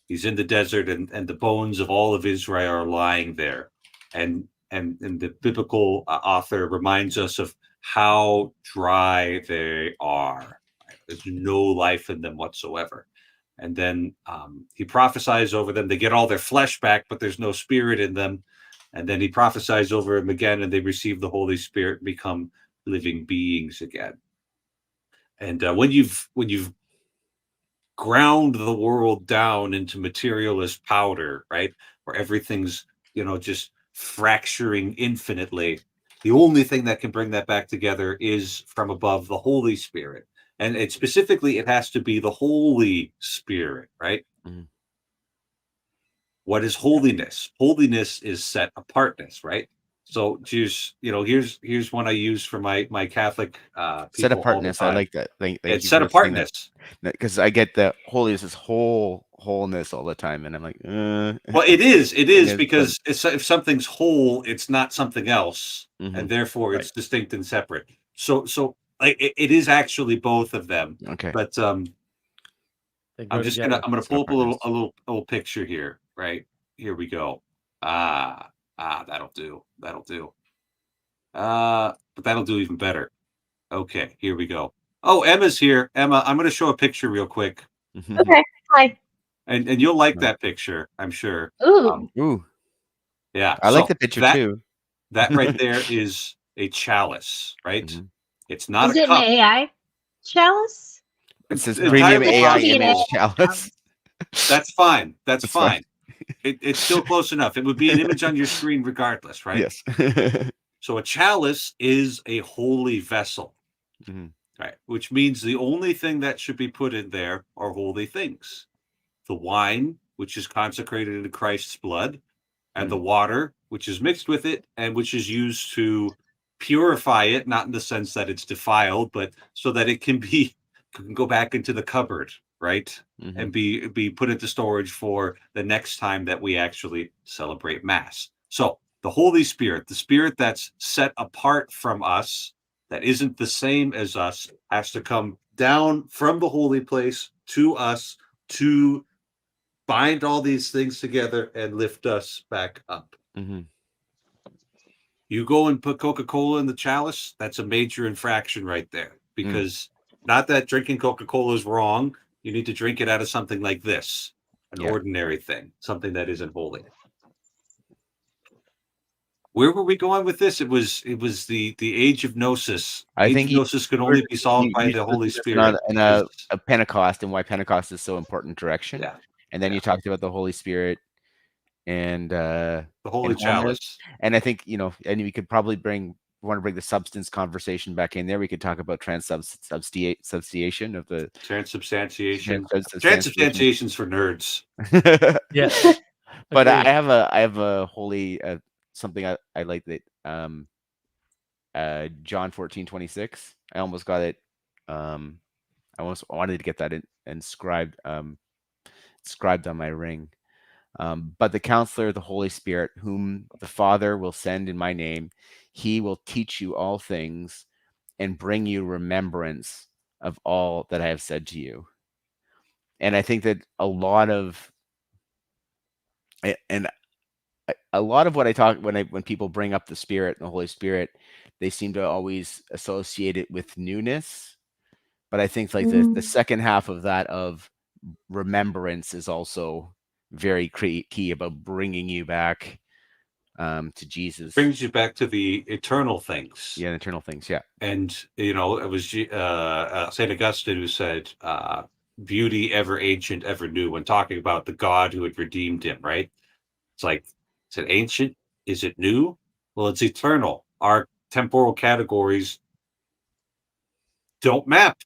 He's in the desert, and the bones of all of Israel are lying there. And the biblical author reminds us of how dry they are. Right? There's no life in them whatsoever. And then he prophesies over them. They get all their flesh back, but there's no spirit in them. And then he prophesies over them again, and they receive the Holy Spirit and become living beings again. And when you've ground the world down into materialist powder, right? Where everything's, just fracturing infinitely. The only thing that can bring that back together is from above, the Holy Spirit. And it has to be the Holy Spirit, right? Mhm. What is holiness? Holiness is set apartness, right? So here's one I use for my Catholic Set people all the apartness. I time. like that. Thank It's you set for saying that. apartness. Because I get the holiness is wholeness all the time, and I'm like, Well, it is. It it is is, but because if something's whole, it's not something else, and mhm. therefore Right. it's distinct and separate. So it is actually both of them. Okay. But They go together. I'm gonna Set pull up apartness. a little picture here. Right, here we go. That'll do. That'll do. But that'll do even better. Okay, here we go. Oh, Emma's here. Emma, I'm gonna show a picture real quick, Okay. Hi. and you'll like Right. that picture, I'm sure. Ooh. Ooh, Yeah. I like So the picture that too. that right there is a chalice, right? Mhm. It's not Is a it an cup. AI chalice? It says Or premium Entirely it AI could be an possible. image AI chalice. chalice. That's fine. That's That's fine. fine. It's still close enough. It would be an image on your screen regardless, right? Yes. So a chalice is a holy vessel, Mhm. right? Which means the only thing that should be put in there are holy things. The wine, which is consecrated into Christ's blood, and the Mm. water, which is mixed with it and which is used to purify it, not in the sense that it's defiled, but so that it can go back into the cupboard, right? And Mhm. be put into storage for the next time that we actually celebrate Mass. So the Holy Spirit, the Spirit that's set apart from us, that isn't the same as us, has to come down from the holy place to us to bind all these things together and lift us back up. Mhm. You go and put Coca-Cola in the chalice, that's a major infraction right there. Mm. Because not that drinking Coca-Cola is wrong. You need to drink it out of something like this, an Yeah. ordinary thing, something that isn't holy. Where were we going with this? It was the age of Gnosis. I Age think of Gnosis can only be solved by you the Holy focused on Spirit because a Pentecost and why Pentecost is so important direction, yeah, and then yeah, you talked about the Holy Spirit and the Holy wholeness. Chalice, And I think, and we could probably want to bring the substance conversation back in there. We could talk about substantiation of the transubstantiation. transubstantiation. Transubstantiation's for nerds. Yeah. But Agreed. I have a holy something I like that John 14:26. I almost got it. I almost wanted to get that inscribed inscribed on my ring. But the counselor, the Holy Spirit, whom the Father will send in my name, he will teach you all things and bring you remembrance of all that I have said to you. And I think that and a lot of what I talk when people bring up the Spirit and the Holy Spirit, they seem to always associate it with newness. But I think like the second half of that of remembrance is also very key about bringing you back to Jesus. Brings you back to the eternal things. Yeah, internal things. Yeah. And it was Saint Augustine who said, "Beauty ever ancient, ever new." When talking about the God who had redeemed him, right? It's like, is it ancient? Is it new? Well, it's eternal. Our temporal categories don't map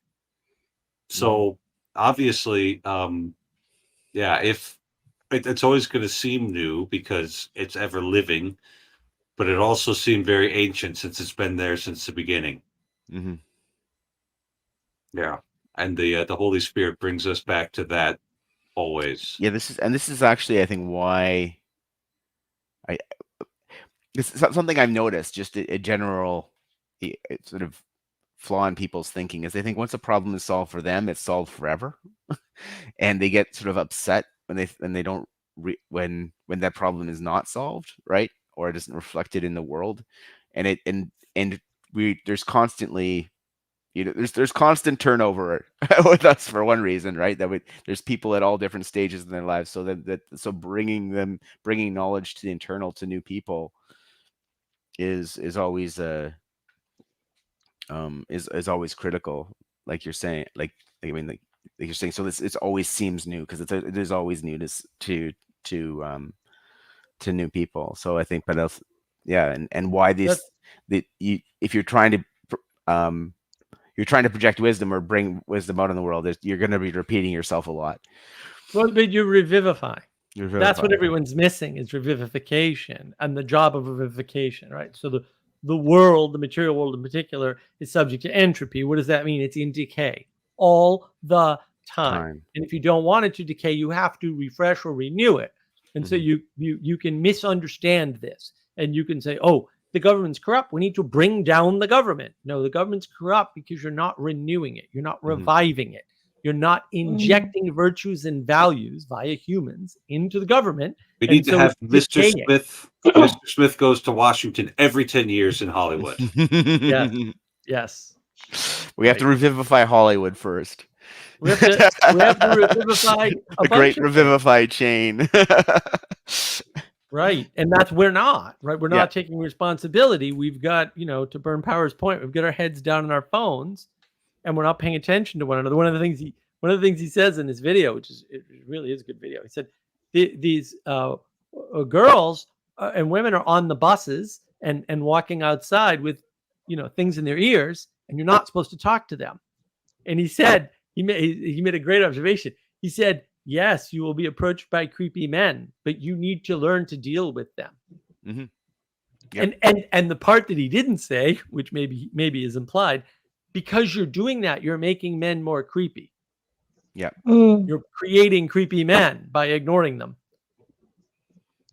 So obviously, yeah, if it's always going to seem new because it's ever living, but it also seemed very ancient since it's been there since the beginning. Mm-hmm. Yeah, and the Holy Spirit brings us back to that always. Yeah, this is actually, I think, why this is something I've noticed, just a general sort of flaw in people's thinking, is they think once a problem is solved for them, it's solved forever, and they get sort of upset when they don't when that problem is not solved, right, or it isn't reflected in the world, and there's constantly, there's constant turnover with us for one reason, right? There's people at all different stages in their lives, so so bringing knowledge to the internal to new people is always is always critical, like you're saying, I mean, like you're saying. So it always seems new because there's always newness to new people. So I think, but else, yeah, and why if you're trying to project wisdom or bring wisdom out in the world, you're going to be repeating yourself a lot. Well, but you revivify. That's what Revivify. everyone's missing, is revivification, and the job of revivification, right? So the world, the material world in particular, is subject to entropy. What does that mean? It's in decay all the time. And if you don't want it to decay, you have to refresh or renew it. And so you can misunderstand this, and you can say, oh, the government's corrupt, we need to bring down the government. No, the government's corrupt because you're not renewing it. You're not reviving it. You're not injecting virtues and values via humans into the government. We need to have Mr. Smith. Mr. Smith goes to Washington every 10 years in Hollywood. Yes. We have to revivify Hollywood first. We have to revivify a great revivify chain. Right. And we're not, right? We're not taking responsibility. We've got, to Burn Power's point, we've got our heads down in our phones, and we're not paying attention to one another. One of the things he says in his video, it really is a good video. He said these girls and women are on the buses and walking outside with, things in their ears, and you're not supposed to talk to them. And he said, he made a great observation. He said, yes, you will be approached by creepy men, but you need to learn to deal with them. Mm-hmm. Yep. And the part that he didn't say, which maybe is implied, because you're doing that, you're making men more creepy. Yeah. You're creating creepy men by ignoring them.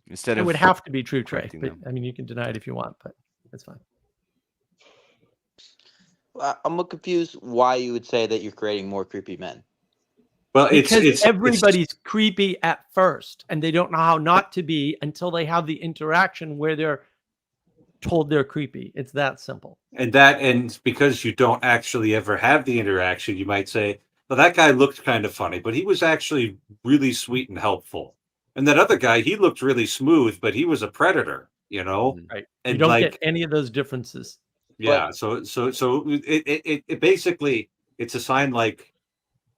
It would have to be true, Trey. But, I mean, you can deny it if you want, but that's fine. I'm confused why you would say that you're creating more creepy men. Well, because everybody's creepy at first, and they don't know how not to be until they have the interaction where they're told they're creepy. It's that simple. And because you don't actually ever have the interaction, you might say, well, that guy looked kind of funny, but he was actually really sweet and helpful. And that other guy, he looked really smooth, but he was a predator, Right. And you don't get any of those differences. Yeah. So it basically, it's a sign like,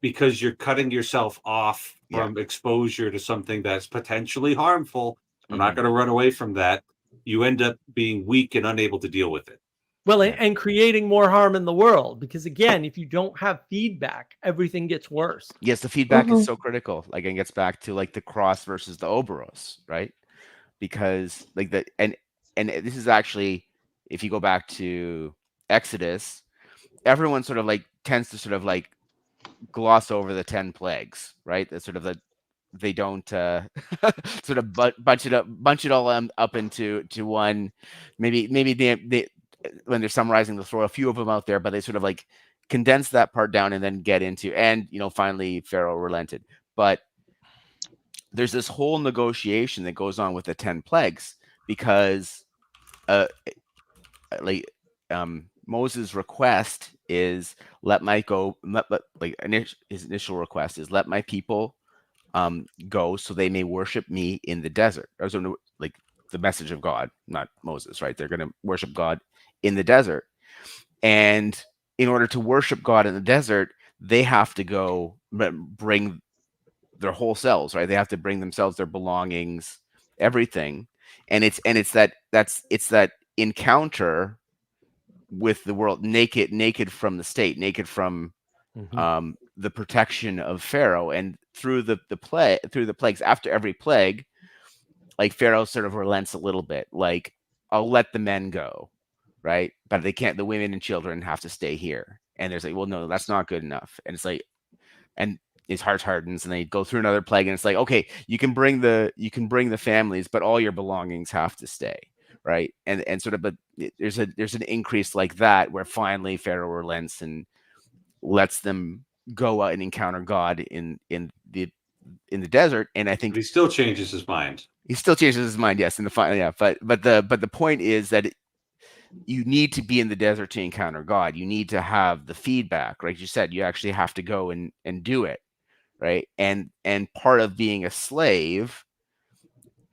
because you're cutting yourself off from exposure to something that's potentially harmful. I'm not going to run away from that. You end up being weak and unable to deal with it. Well, and creating more harm in the world, because again, if you don't have feedback, everything gets worse. Yes, the feedback is so critical. Like, it gets back to like the cross versus the oberos, right? Because like and this is actually, if you go back to Exodus, everyone sort of like tends to sort of like gloss over the 10 plagues, right? That's sort of they don't sort of bunch it all up into one. Maybe they when they're summarizing, they'll throw a few of them out there, but they sort of like condense that part down and then get into, and finally Pharaoh relented. But there's this whole negotiation that goes on with the 10 plagues, because Moses' request is his initial request is, let my people go so they may worship me in the desert. Or so, like, the message of God, not Moses, right? They're going to worship God in the desert. And in order to worship God in the desert, they have to go bring their whole selves, right? They have to bring themselves, their belongings, everything. And it's that encounter with the world, naked from the state, naked from the protection of Pharaoh, and through the plagues, after every plague, like Pharaoh sort of relents a little bit, like, I'll let the men go, right? But they can't, the women and children have to stay here. And there's like, well, no, that's not good enough. And it's like, and his heart hardens, and they go through another plague, and it's like, okay, you can bring the families, but all your belongings have to stay, right? And sort of, but there's an increase like that where finally Pharaoh relents and lets them go out and encounter God in the desert. And I think But he still changes his mind. he still changes his mind, yes, in the final, yeah. But the point is that you need to be in the desert to encounter God. You need to have the feedback, like you said. You actually have to go and do it, right? And part of being a slave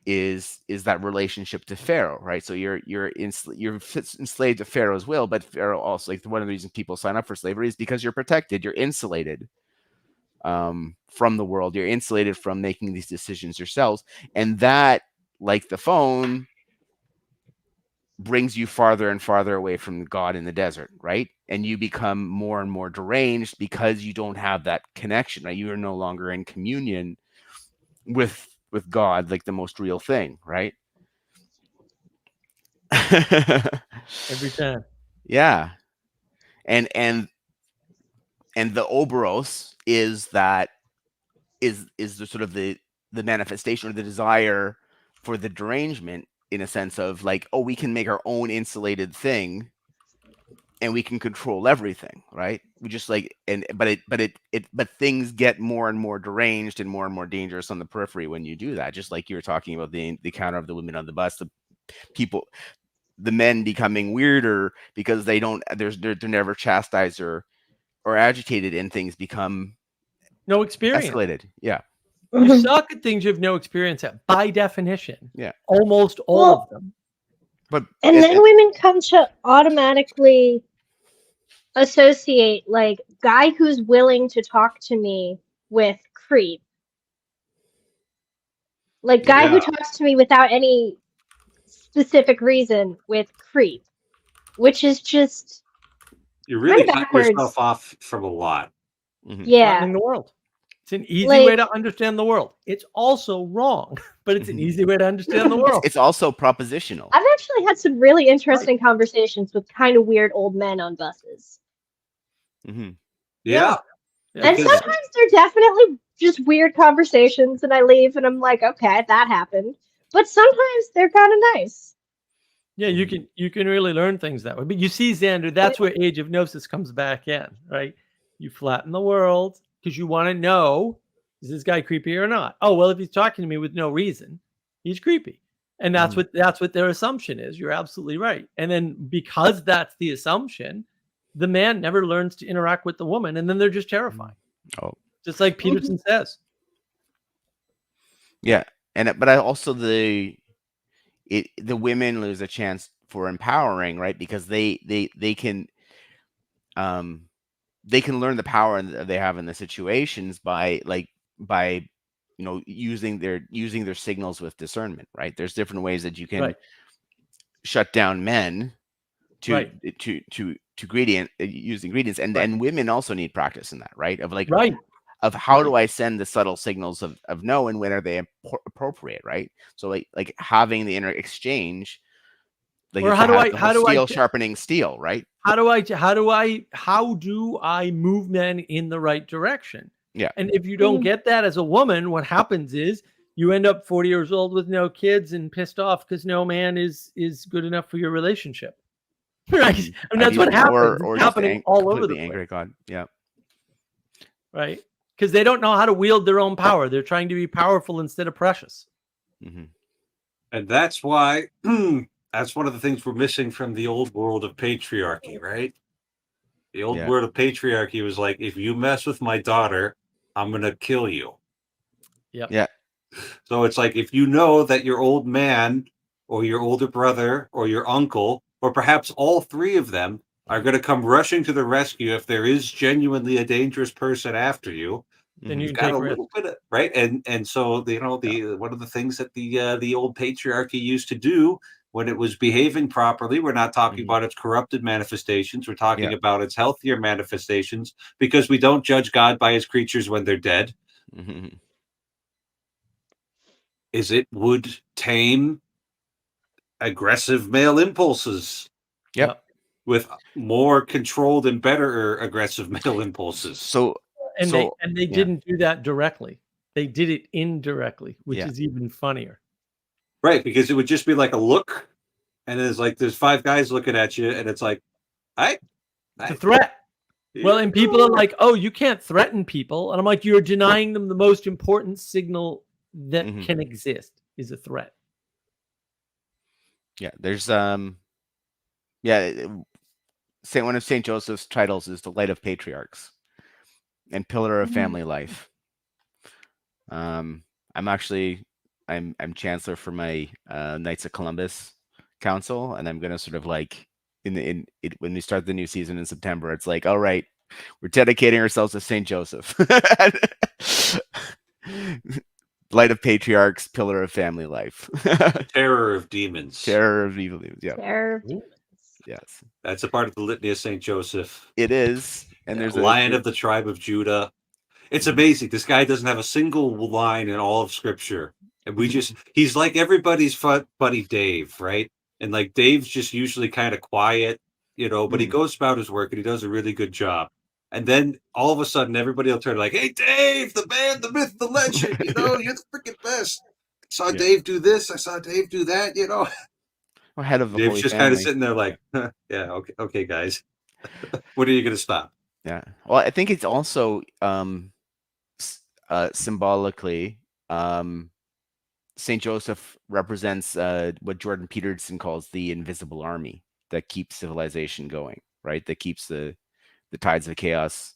is that relationship to Pharaoh, right? So you're enslaved to Pharaoh's will, but Pharaoh also, like, one of the reasons people sign up for slavery is because you're protected, you're insulated from the world, you're insulated from making these decisions yourselves, and that, like the phone, brings you farther and farther away from God in the desert, right? And you become more and more deranged because you don't have that connection, right? You are no longer in communion with God, like the most real thing, right? Every time. Yeah. And the oberos is the sort of the manifestation or the desire for the derangement, in a sense of like, oh, we can make our own insulated thing and we can control everything, right? We just like, but things get more and more deranged and more dangerous on the periphery when you do that. Just like you were talking about the encounter of the women on the bus, the men becoming weirder because they don't, they're never chastised or agitated, and things become No experience. escalated. Yeah. You suck at things you have no experience at, by definition. Yeah. Almost all of them. But then women come to automatically associate, like, guy who's willing to talk to me with creep. Like, guy who talks to me without any specific reason with creep. Which is just... You're really kinda cutting backwards. yourself off from a lot. Yeah. Flattening the world. It's an easy Like- way to understand the world. It's also wrong, but it's an easy way to understand the world. It's also propositional. I've actually had some really interesting conversations with kind of weird old men on buses. Mm-hmm. Yeah. And Because- sometimes they're definitely just weird conversations, and I leave and I'm like, okay, that happened. But sometimes they're kind of nice. Yeah, you can really learn things that way. But you see, Xander, that's where Age of Gnosis comes back in, right? You flatten the world because you want to know, is this guy creepy or not? Oh, well, if he's talking to me with no reason, he's creepy. And that's what their assumption is. You're absolutely right. And then because that's the assumption, the man never learns to interact with the woman, and then they're just terrifying. Oh. Just like Peterson says. Yeah. But I also the women lose a chance for empowering, right? Because they can learn the power they have in the situations by using their signals with discernment, right? There's different ways that you can shut down men to use ingredients, and women also need practice in that, right? Of how do I send the subtle signals of no, and when are they appropriate, right? So like having the inner exchange, like, or how do I sharpening steel, right? How do I move men in the right direction? Yeah. And if you don't get that as a woman, what happens is you end up 40 years old with no kids and pissed off because no man is good enough for your relationship. Right. And that's what happens. Or it's happening all over the place. angry at God. Yeah. Right. Because they don't know how to wield their own power. They're trying to be powerful instead of precious. Mm-hmm. And that's why that's one of the things we're missing from the old world of patriarchy, right? The old world of patriarchy was like, if you mess with my daughter, I'm going to kill you. Yep. Yeah. So it's like, if you know that your old man or your older brother or your uncle, or perhaps all three of them, are going to come rushing to the rescue if there is genuinely a dangerous person after you, then you got take a risks. little bit of, right. And so one of the things that the old patriarchy used to do when it was behaving properly. We're not talking Mhm. about its corrupted manifestations. We're talking Yeah. about its healthier manifestations, because we don't judge God by his creatures when they're dead. Mhm. Is it would tame aggressive male impulses Yep. Yeah. with more controlled and better aggressive male impulses. So And so they yeah. didn't do that directly. They did it indirectly, which Yeah. is even funnier. Right, because it would just be like a look, and it's like there's 5 guys looking at you, and it's like, It's a I threat. Well, yeah. and people are like, "Oh, you can't threaten people," and I'm like, "You're denying them the most important signal that Mhm. can exist is a threat." Yeah. There's yeah. One of Saint Joseph's titles is the Light of Patriarchs and Pillar of Family Life. I'm actually I'm chancellor for my Knights of Columbus Council, and I'm gonna sort of like when we start the new season in September, it's like, all right, we're dedicating ourselves to Saint Joseph. Light of Patriarchs, Pillar of Family Life. Terror of demons. Terror of evil. Yeah. Terror of demons. Yes. That's a part of the litany of Saint Joseph. It is. And Yeah, there's Lion of the tribe of Judah. It's Mhm. amazing. This guy doesn't have a single line in all of Scripture, and he's like everybody's buddy Dave, right? And like Dave's just usually kind of quiet, but he Mhm. goes about his work and he does a really good job. And then all of a sudden, everybody will turn like, "Hey, Dave, the man, the myth, the legend. You're the freaking best. I saw Yeah. Dave do this. I saw Dave do that. Or head of the Dave's Holy just kind of Family. sitting there like, "Huh, yeah, okay, guys. When are you going to stop?" Yeah. Well, I think it's also symbolically, Saint Joseph represents what Jordan Peterson calls the invisible army that keeps civilization going, right? That keeps the tides of chaos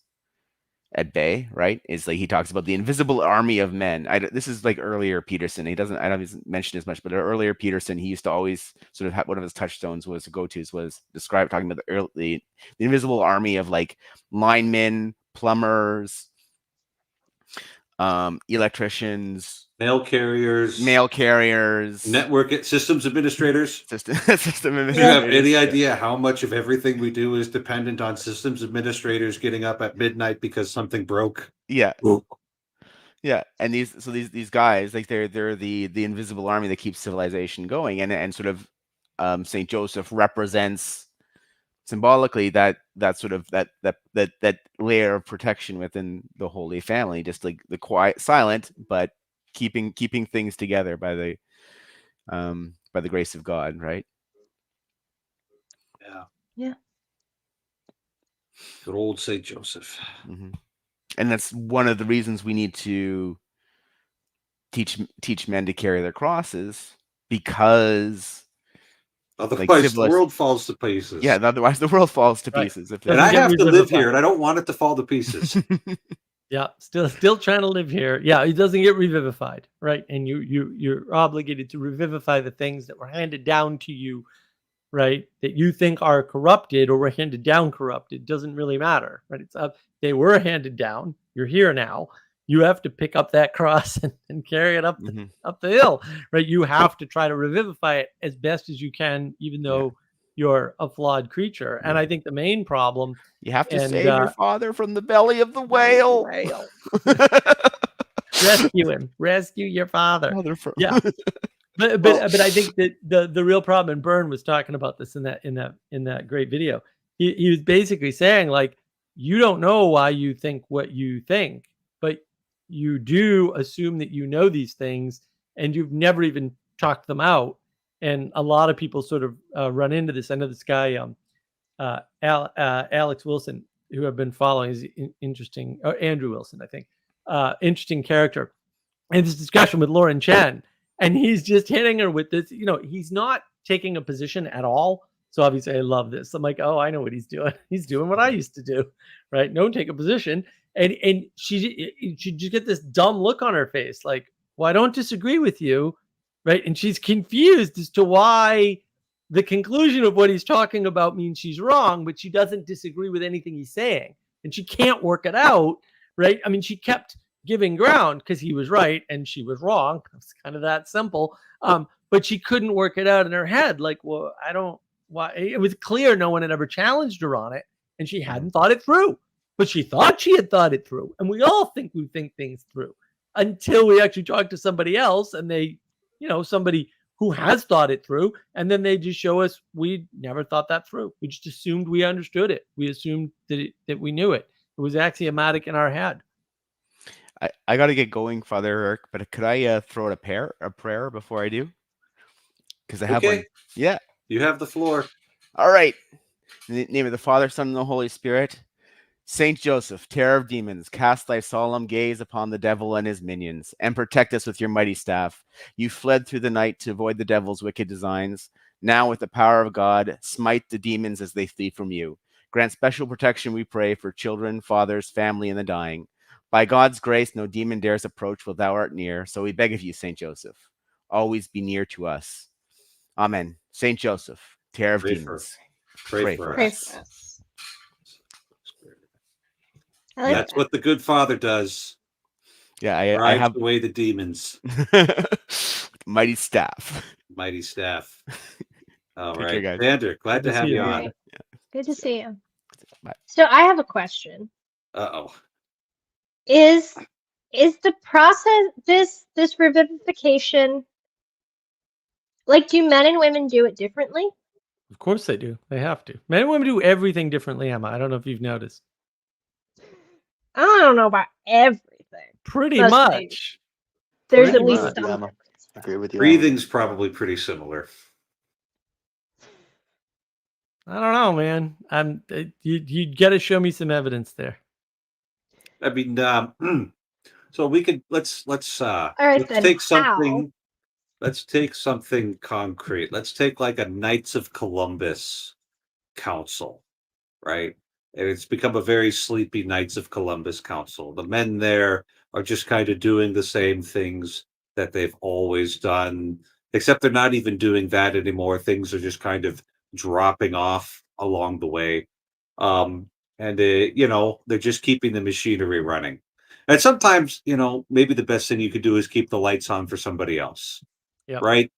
at bay, right? It's like he talks about the invisible army of men. This is like earlier Peterson. I don't mention as much, but earlier Peterson, he used to always sort of have one of his touchstones was talking about the invisible army of like linemen, plumbers, electricians, Mail carriers, network systems administrators. system Do you have any administrators. idea how much of everything we do is dependent on systems administrators getting up at midnight because something broke? Yeah. Ooh. Yeah, and these guys, like they're the invisible army that keeps civilization going, and sort of Saint Joseph represents symbolically that sort of that layer of protection within the Holy Family, just like the quiet, silent, but keeping things together by the grace of God, right? Yeah. Yeah. Good old Saint Joseph. Hmm. And that's one of the reasons we need to teach men to carry their crosses, because Otherwise, the world falls to pieces. yeah, otherwise the world falls to Right. pieces. If And Doesn't I get have to live revivified. here, and I don't want it to fall to pieces. Yeah, still trying to live here. Yeah, it doesn't get revivified, right? And you're obligated to revivify the things that were handed down to you, right? That you think are corrupted or were handed down corrupted. Doesn't really matter, right? It's up. They were handed down. You're here now. You have to pick up that cross and carry it up Mhm. the hill, right? You have to try to revivify it as best as you can, even though you're a flawed creature. And I think the main problem, You have to and save your father from the belly of the whale. rescue your father. Mother Yeah, but Well- I think that the real problem, and Byrne was talking about this in that great video. He was basically saying, like, you don't know why you think what you think, but you do assume that you know these things, and you've never even talked them out. And a lot of people sort of run into this. I know this guy, Alex Wilson, who I've been following, is interesting. Andrew Wilson, I think, interesting character. And this discussion with Lauren Chen, and he's just hitting her with this. He's not taking a position at all. So obviously, I love this. I'm like, oh, I know what he's doing. He's doing what I used to do, right? Don't take a position. And she just get this dumb look on her face, like, well, I don't disagree with you, right? And she's confused as to why the conclusion of what he's talking about means she's wrong, but she doesn't disagree with anything he's saying, and she can't work it out, right? I mean, she kept giving ground because he was right and she was wrong. It's kind of that simple. But but she couldn't work it out in her head. Like, well, I don't. Why? It was clear no one had ever challenged her on it, and she hadn't thought it through. But she thought she had thought it through, and we all think we think things through until we actually talk to somebody else, and they, somebody who has thought it through, and then they just show us we never thought that through. We just assumed we understood it. We assumed that we knew it. It was axiomatic in our head. I got to get going, Father Eric, but could I throw out a prayer before I do? Because I have one. Yeah. You have the floor. All right. In the name of the Father, Son, and the Holy Spirit. Saint Joseph, terror of demons, cast thy solemn gaze upon the devil and his minions, and protect us with your mighty staff. You fled through the night to avoid the devil's wicked designs. Now, with the power of God, smite the demons as they flee from you. Grant special protection, we pray, for children, fathers, family, and the dying. By God's grace, no demon dares approach while thou art near. So we beg of you, Saint Joseph, always be near to us. Amen. Saint Joseph, terror of demons, Pray for Pray us. for us. I like That's that. what the good father does. Yeah, I Drives have away the demons. mighty staff. Mighty staff. All Take right, care, guys. Vander, glad Good to to have see you you. on. Good to see you. Bye. So I have a question. Uh-oh. Is the process this revivification, like, do men and women do it differently? Of course they do. They have to. Men and women do everything differently, Emma. I don't know if you've noticed. I don't know about everything. Pretty Most much. things. There's Pretty at least much. Agree with you, some Emma. differences. Agree with you. Breathing's probably pretty similar. I don't know, man. You got to show me some evidence there. I mean, so we could let's right, let's then, take how? something. Let's take something concrete. Let's take like a Knights of Columbus council, right? And it's become a very sleepy Knights of Columbus council. The men there are just kind of doing the same things that they've always done, except they're not even doing that anymore. Things are just kind of dropping off along the way. And they're just keeping the machinery running. And sometimes, maybe the best thing you could do is keep the lights on for somebody else, Yep. right?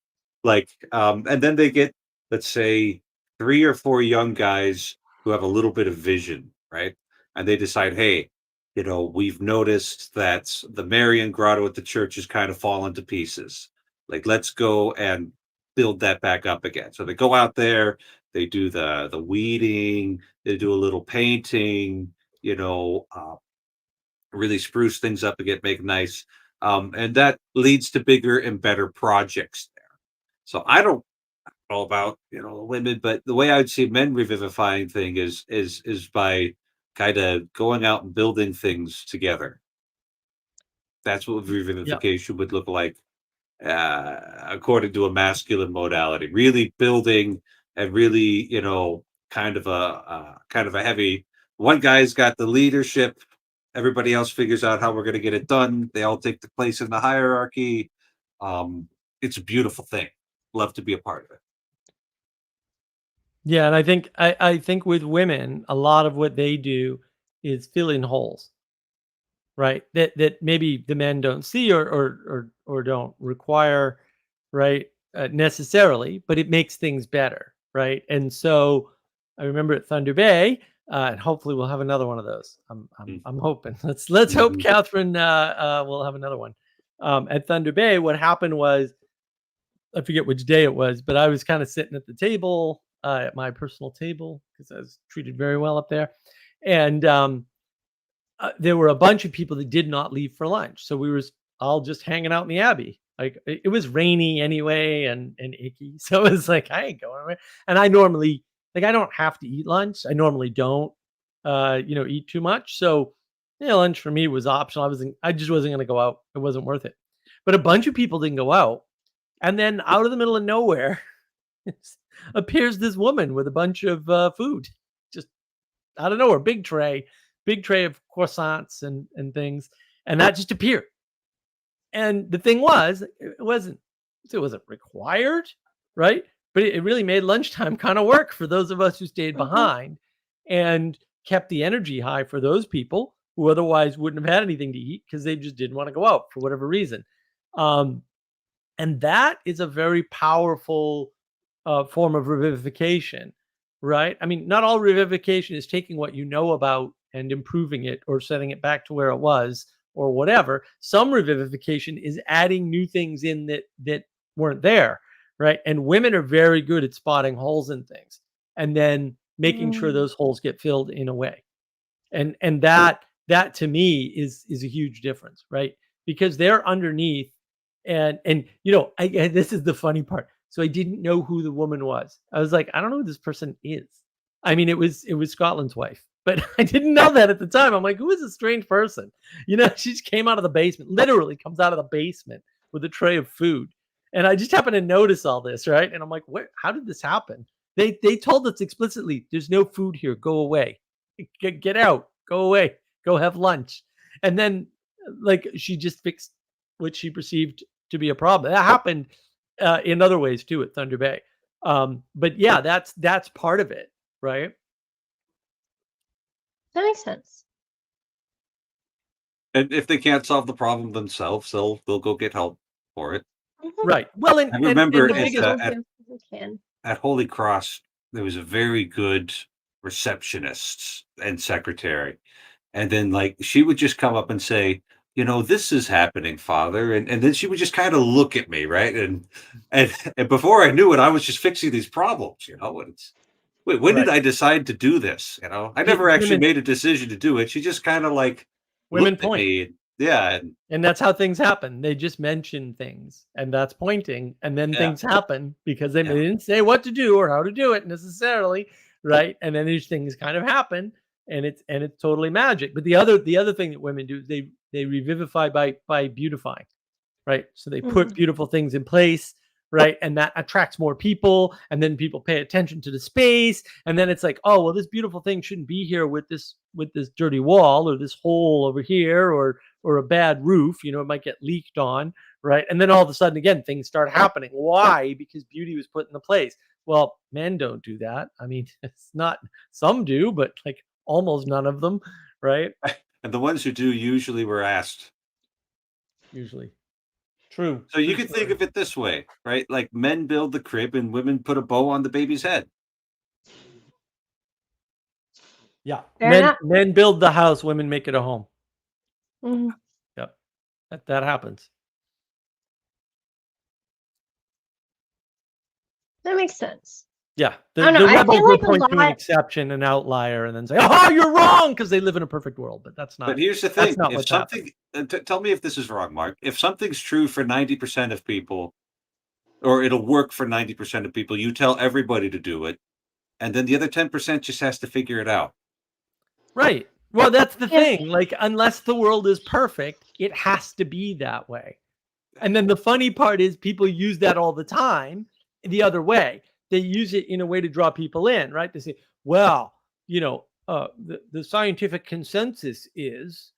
Like, and then they get, let's say, 3 or 4 young guys who have a little bit of vision, right? And they decide, hey, we've noticed that the Marian grotto at the church has kind of fallen to pieces. Like, let's go and build that back up again. So they go out there, they do the weeding, they do a little painting, really spruce things up again, make nice. And that leads to bigger and better projects there. So I don't know about women, but the way I would see men revivifying thing is by kind of going out and building things together. That's what revivification would look like, according to a masculine modality. Really building and really, kind of a heavy. One guy's got the leadership. Everybody else figures out how we're going to get it done. They all take the place in the hierarchy. It's a beautiful thing. Love to be a part of it. Yeah, and I think with women, a lot of what they do is fill in holes, right? That maybe the men don't see or don't require, right? Necessarily, but it makes things better, right? And so I remember at Thunder Bay, and hopefully we'll have another one of those. I'm hoping. Let's hope Mhm. Catherine will have another one. At Thunder Bay, what happened was, I forget which day it was, but I was kind of sitting at the table, at my personal table, because I was treated very well up there. And there were a bunch of people that did not leave for lunch. So we were all just hanging out in the Abbey. Like, it was rainy anyway and icky. So it was like, I ain't going away. And I normally, like, I don't have to eat lunch. I normally don't, eat too much. So, lunch for me was optional. I just wasn't going to go out. It wasn't worth it. But a bunch of people didn't go out. And then out of the middle of nowhere appears this woman with a bunch of food. Just out of nowhere, big tray of croissants and things. And that just appeared. And the thing was, it wasn't required, right? But it really made lunchtime kind of work for those of us who stayed behind and kept the energy high for those people who otherwise wouldn't have had anything to eat because they just didn't want to go out for whatever reason. And that is a very powerful form of revivification, right? I mean, not all revivification is taking what you know about and improving it or setting it back to where it was or whatever. Some revivification is adding new things in that weren't there, right? And women are very good at spotting holes in things and then making sure those holes get filled in a way. And that to me is a huge difference, right? Because they're underneath, and this is the funny part. So I didn't know who the woman was. I was like, I don't know who this person is. I mean, it was Scotland's wife, but I didn't know that at the time. I'm like, who is this strange person? She just came out of the basement, literally comes out of the basement with a tray of food. And I just happened to notice all this, right? And I'm like, how did this happen? They told us explicitly, there's no food here. Go away. Get out. Go away. Go have lunch. And then like she just fixed what she perceived to be a problem. That happened in other ways too at Thunder Bay. But yeah, that's part of it, right? That makes sense. And if they can't solve the problem themselves, they'll go get help for it. Right. Well, I remember and the can. at Holy Cross, there was a very good receptionist and secretary. And then like she would just come up and say, this is happening, Father. And then she would just kind of look at me, right? And before I knew it, I was just fixing these problems, And it's, wait, when did I decide to do this? I never actually made a decision to do it. She just kind of like women looked at point. me. Yeah. And that's how things happen. They just mention things, and that's pointing, and then things happen because they didn't say what to do or how to do it necessarily, right? And then these things kind of happen, and it's totally magic. But the other thing that women do is they revivify by beautifying, right? So they put beautiful things in place, right? And that attracts more people, and then people pay attention to the space, and then it's like, oh, well, this beautiful thing shouldn't be here with this dirty wall or this hole over here or a bad roof. It might get leaked on, right? And then all of a sudden, again, things start happening. Why? Because beauty was put in the place. Well, men don't do that. I mean, it's not, some do, but like almost none of them, right? And the ones who do usually were asked. Usually. True. So you can think of it this way, right? Like men build the crib and women put a bow on the baby's head. Yeah. Men build the house, women make it a home. Yep. That happens. That makes sense. Yeah. I don't know. The I rebels feel will like a point to an lot. exception, an outlier, and then say, oh, you're wrong, because they live in a perfect world. But that's not. But here's the thing. That's not If what's something, tell me if this is wrong, Mark. If something's true for 90% of people, or it'll work for 90% of people, you tell everybody to do it. And then the other 10% just has to figure it out. Right. Well, that's the thing. Like, unless the world is perfect, it has to be that way. And then the funny part is people use that all the time the other way. They use it in a way to draw people in, right? They say, well, the scientific consensus is,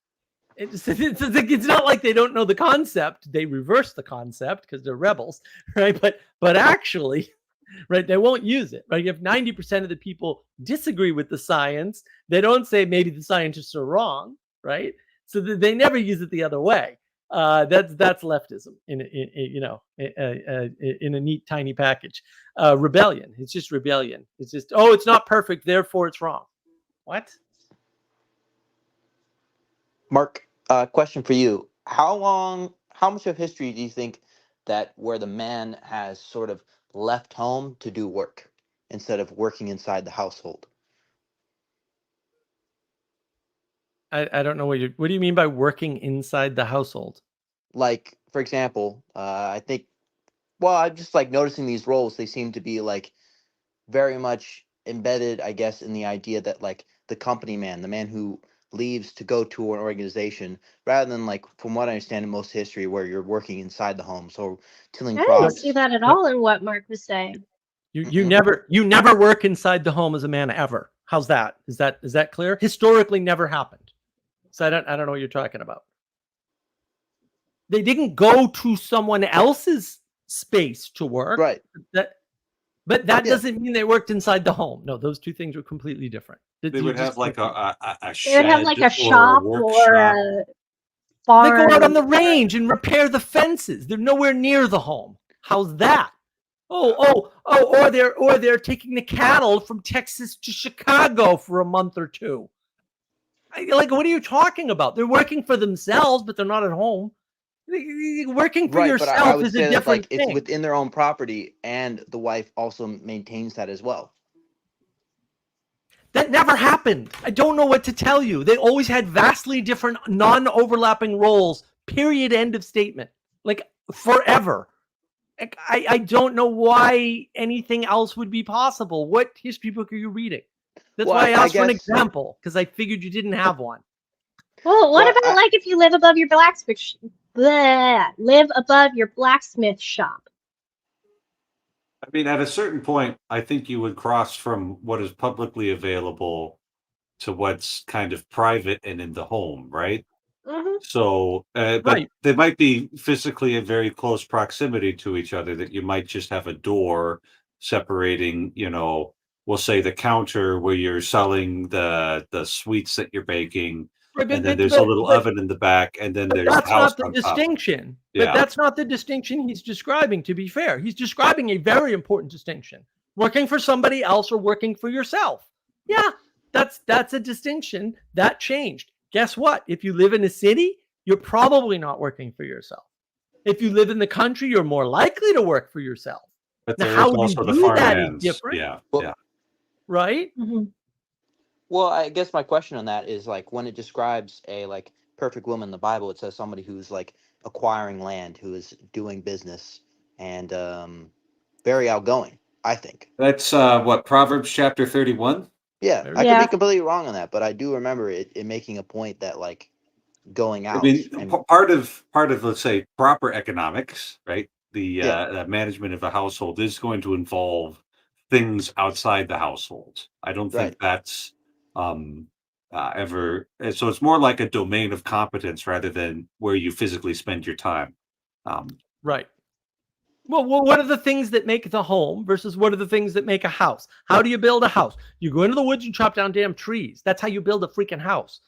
it's not like they don't know the concept. They reverse the concept because they're rebels, right? But actually, right, they won't use it, right? If 90% of the people disagree with the science, they don't say maybe the scientists are wrong, right? So they never use it the other way. That's leftism in a neat tiny package. Rebellion. It's just rebellion. It's just, oh, it's not perfect, therefore it's wrong. What? Mark, question for you. How much of history do you think that where the man has sort of left home to do work instead of working inside the household? I don't know what do you mean by working inside the household? Like, for example, I think, well, I'm just like noticing these roles. They seem to be like very much embedded, I guess, in the idea that like the company man, the man who leaves to go to an organization, rather than like, from what I understand in most history, where you're working inside the home. So tilling I crops. didn't see that at all in what Mark was saying. You never work inside the home as a man ever. How's that? Is that clear? Historically never happened. So I don't know what you're talking about. They didn't go to someone else's space to work. Right. But that doesn't mean they worked inside the home. No, those two things were completely different. They would have like a shed. They would have like a shop or farm. They go out on the range and repair the fences. They're nowhere near the home. How's that? Or they're taking the cattle from Texas to Chicago for a month or two. Like, what are you talking about? They're working for themselves, but they're not at home. Working for Right, but I yourself would is say a that different like it's thing. within their own property, and the wife also maintains that as well. That never happened. I don't know what to tell you. They always had vastly different non-overlapping roles, period, end of statement. Like, forever. Like, I don't know why anything else would be possible. What history book are you reading? That's Well, why I I asked for an guess- example, because I figured you didn't have one. Well, what Well, about like if you live above your live above your blacksmith shop? I mean, at a certain point, I think you would cross from what is publicly available to what's kind of private and in the home, right? Mm-hmm. So, but Right. they might be physically in very close proximity to each other, that you might just have a door separating, we'll say the counter where you're selling the sweets that you're baking, Right, and then there's a little oven in the back, and then there's the that's house not the on top. distinction. Yeah. But that's not the distinction he's describing, to be fair. He's describing a very important distinction. Working for somebody else or working for yourself. Yeah, that's a distinction. That changed. Guess what? If you live in a city, you're probably not working for yourself. If you live in the country, you're more likely to work for yourself. But Now, there how is you also the do that is farmhands. different. Yeah, Well- yeah. Right? Mm-hmm. Well, I guess my question on that is like when it describes a like perfect woman in the Bible, it says somebody who's like acquiring land, who is doing business, and very outgoing. I think. That's what, Proverbs chapter 31? Yeah, Very I could Yeah. be completely wrong on that, but I do remember it making a point that like going I out. mean, and, part of let's say proper economics, right? The Yeah. management of a household is going to involve things outside the household. I don't think Right. that's ever. So it's more like a domain of competence rather than where you physically spend your time. Right. Well, what are the things that make the home versus what are the things that make a house? How do you build a house? You go into the woods and chop down damn trees. That's how you build a freaking house.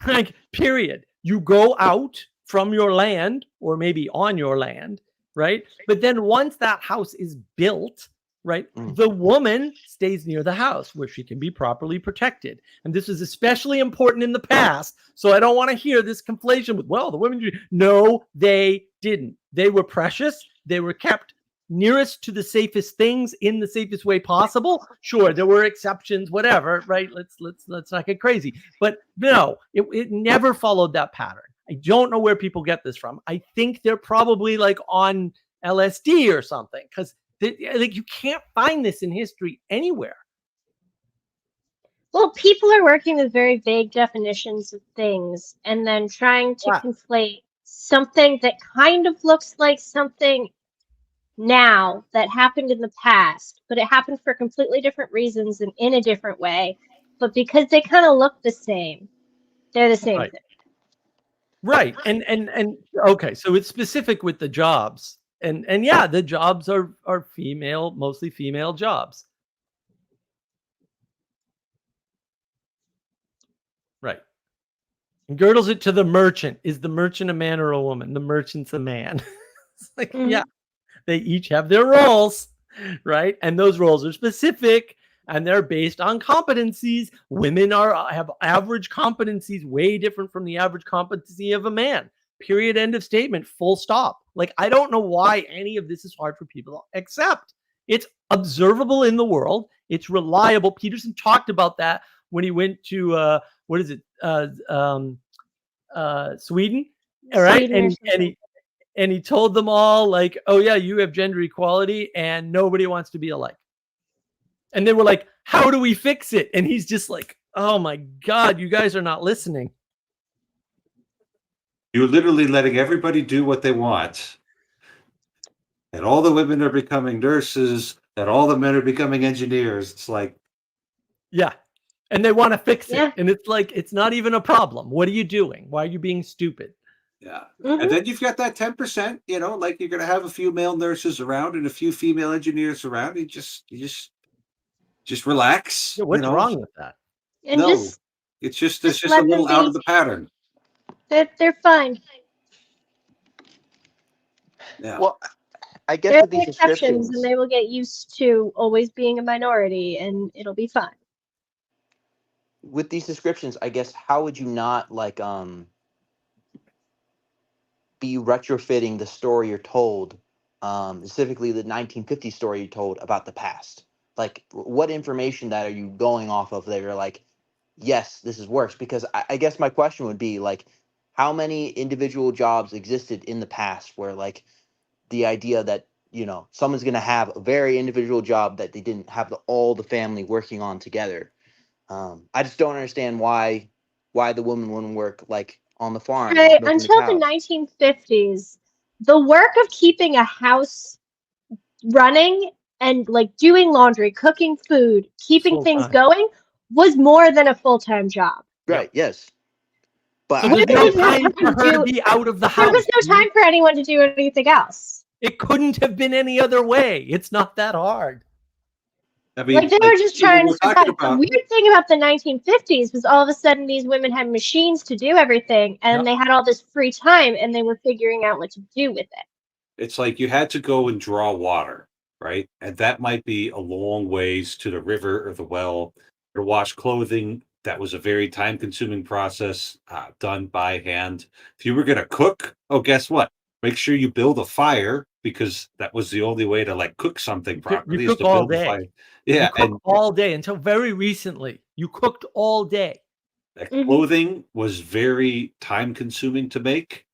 Like, period. You go out from your land or maybe on your land, right? But then once that house is built, right, Mm. the woman stays near the house where she can be properly protected. And this is especially important in the past. So I don't want to hear this conflation with, well, the women. No, they didn't. They were precious. They were kept nearest to the safest things in the safest way possible. Sure, there were exceptions, whatever, right? Let's not get crazy. But no, it never followed that pattern. I don't know where people get this from. I think they're probably like on LSD or something, because like you can't find this in history anywhere. Well, people are working with very vague definitions of things and then trying to Yeah. conflate something that kind of looks like something now that happened in the past, but it happened for completely different reasons and in a different way. But because they kind of look the same, they're the same Right. thing. Right. And okay, so it's specific with the jobs. And yeah, the jobs are female, mostly female jobs. Right. And girdles it to the merchant. Is the merchant a man or a woman? The merchant's a man. It's like, Mhm. yeah, they each have their roles, right? And those roles are specific and they're based on competencies. Women have average competencies way different from the average competency of a man. Period. End of statement. Full stop. Like, I don't know why any of this is hard for people to accept. It's observable in the world. It's reliable. Peterson talked about that when he went to what is it? Sweden. All right. Sweden or And something. he told them all, like, oh yeah, you have gender equality and nobody wants to be alike. And they were like, how do we fix it? And he's just like, oh my God, you guys are not listening. You're literally letting everybody do what they want. And all the women are becoming nurses, and all the men are becoming engineers. It's like, Yeah. And they want to fix Yeah. it. And it's like, it's not even a problem. What are you doing? Why are you being stupid? yeah. Mhm. And then you've got that 10%, like you're going to have a few male nurses around and a few female engineers around. You just relax. Yeah, what's wrong with that? And No, just it's just just a let them little out be- of the pattern. They're fine. Yeah. Well, I guess They're with the these exceptions, and descriptions, they will get used to always being a minority, and it'll be fine. I guess how would you not like be retrofitting the story you're told, specifically the 1950 story you told about the past? Like, what information that are you going off of that you're like, yes, this is works? Because I guess my question would be like, how many individual jobs existed in the past where like the idea that someone's going to have a very individual job that they didn't have all the family working on together. I just don't understand why the woman wouldn't work like on the farm, Right, milking the until the cows. 1950s, the work of keeping a house running and like doing laundry, cooking food, keeping Full things time. going was more than a full-time job. Right? Yes. But So I there's Women no didn't have time for time to her to do. be out of the There house. was no time for anyone to do anything else. It couldn't have been any other way. It's not that hard. I mean, Like they were just when trying to we're talking survive. The about weird thing about the 1950s was all of a sudden these women had machines to do everything, and Yep. they had all this free time, and they were figuring out what to do with it. it's like you had to go and draw water, right? And that might be a long ways to the river or the well. Or wash clothing, that was a very time-consuming process, done by hand. If you were gonna cook, oh, guess what? Make sure you build a fire because that was the only way to like cook something You properly is cook to all build a day. fire. Yeah, You cook all day until very recently. You cooked all day. that Mhm. clothing was very time-consuming to make.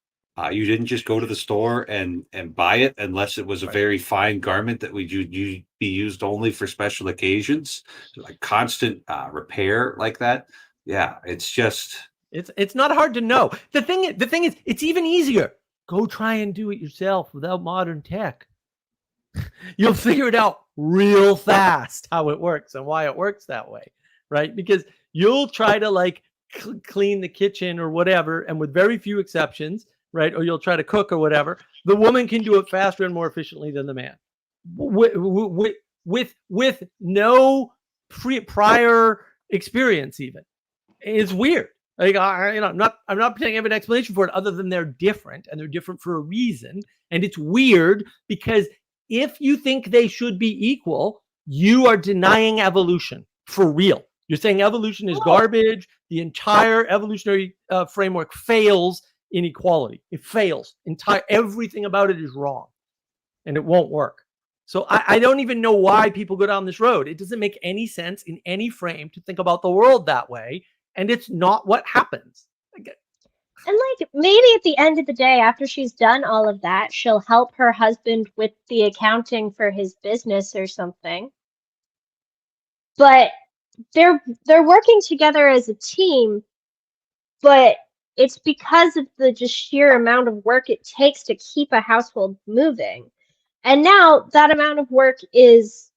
You didn't just go to the store and buy it unless it was a Right. very fine garment that would you be used only for special occasions, like constant repair like that. Yeah, it's just It's not hard to know. The thing is, it's even easier. Go try and do it yourself without modern tech. You'll figure it out real fast how it works and why it works that way, right? Because you'll try to like clean the kitchen or whatever, and with very few exceptions, right? Or you'll try to cook or whatever. The woman can do it faster and more efficiently than the man, with no prior experience. Even it's weird. Like I'm not pretending I have an explanation for it other than they're different, and they're different for a reason. And it's weird because if you think they should be equal, you are denying evolution for real. You're saying evolution is garbage. The entire evolutionary framework fails in equality. It fails. Everything about it is wrong, and it won't work. So I don't even know why people go down this road. It doesn't make any sense in any frame to think about the world that way, and it's not what happens. And like maybe at the end of the day, after she's done all of that, she'll help her husband with the accounting for his business or something. But they're working together as a team, but it's because of the just sheer amount of work it takes to keep a household moving. And now that amount of work is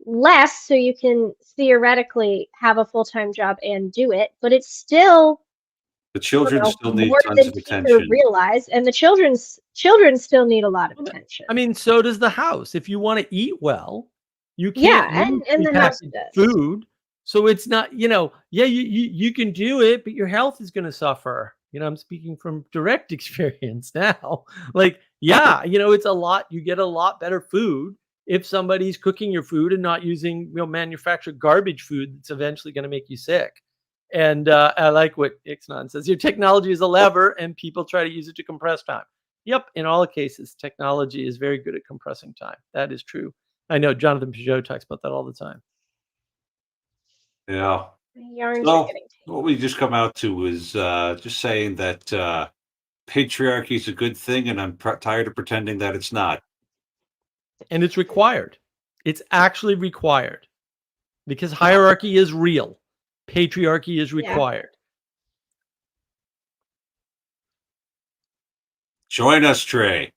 less, so you can theoretically have a full-time job and do it, but it's still the children still need more tons than of people attention. realize, and the children still need a lot of attention. I mean, so does the house. If you want to eat well, you Yeah, can't use and the house prepackaged does. food. So it's not, you can do it, but your health is going to suffer. I'm speaking from direct experience now. Like, yeah, it's a lot. You get a lot better food if somebody's cooking your food and not using manufactured garbage food that's eventually going to make you sick. And I like what Ixnon says. Your technology is a lever, and people try to use it to compress time. Yep, in all cases, technology is very good at compressing time. That is true. I know Jonathan Pageau talks about that all the time. Yeah. Yarns are So getting what we just come out to is just saying that patriarchy is a good thing, and I'm tired of pretending that it's not. And it's required. It's actually required because hierarchy is real. Patriarchy is required. Join us, Trey.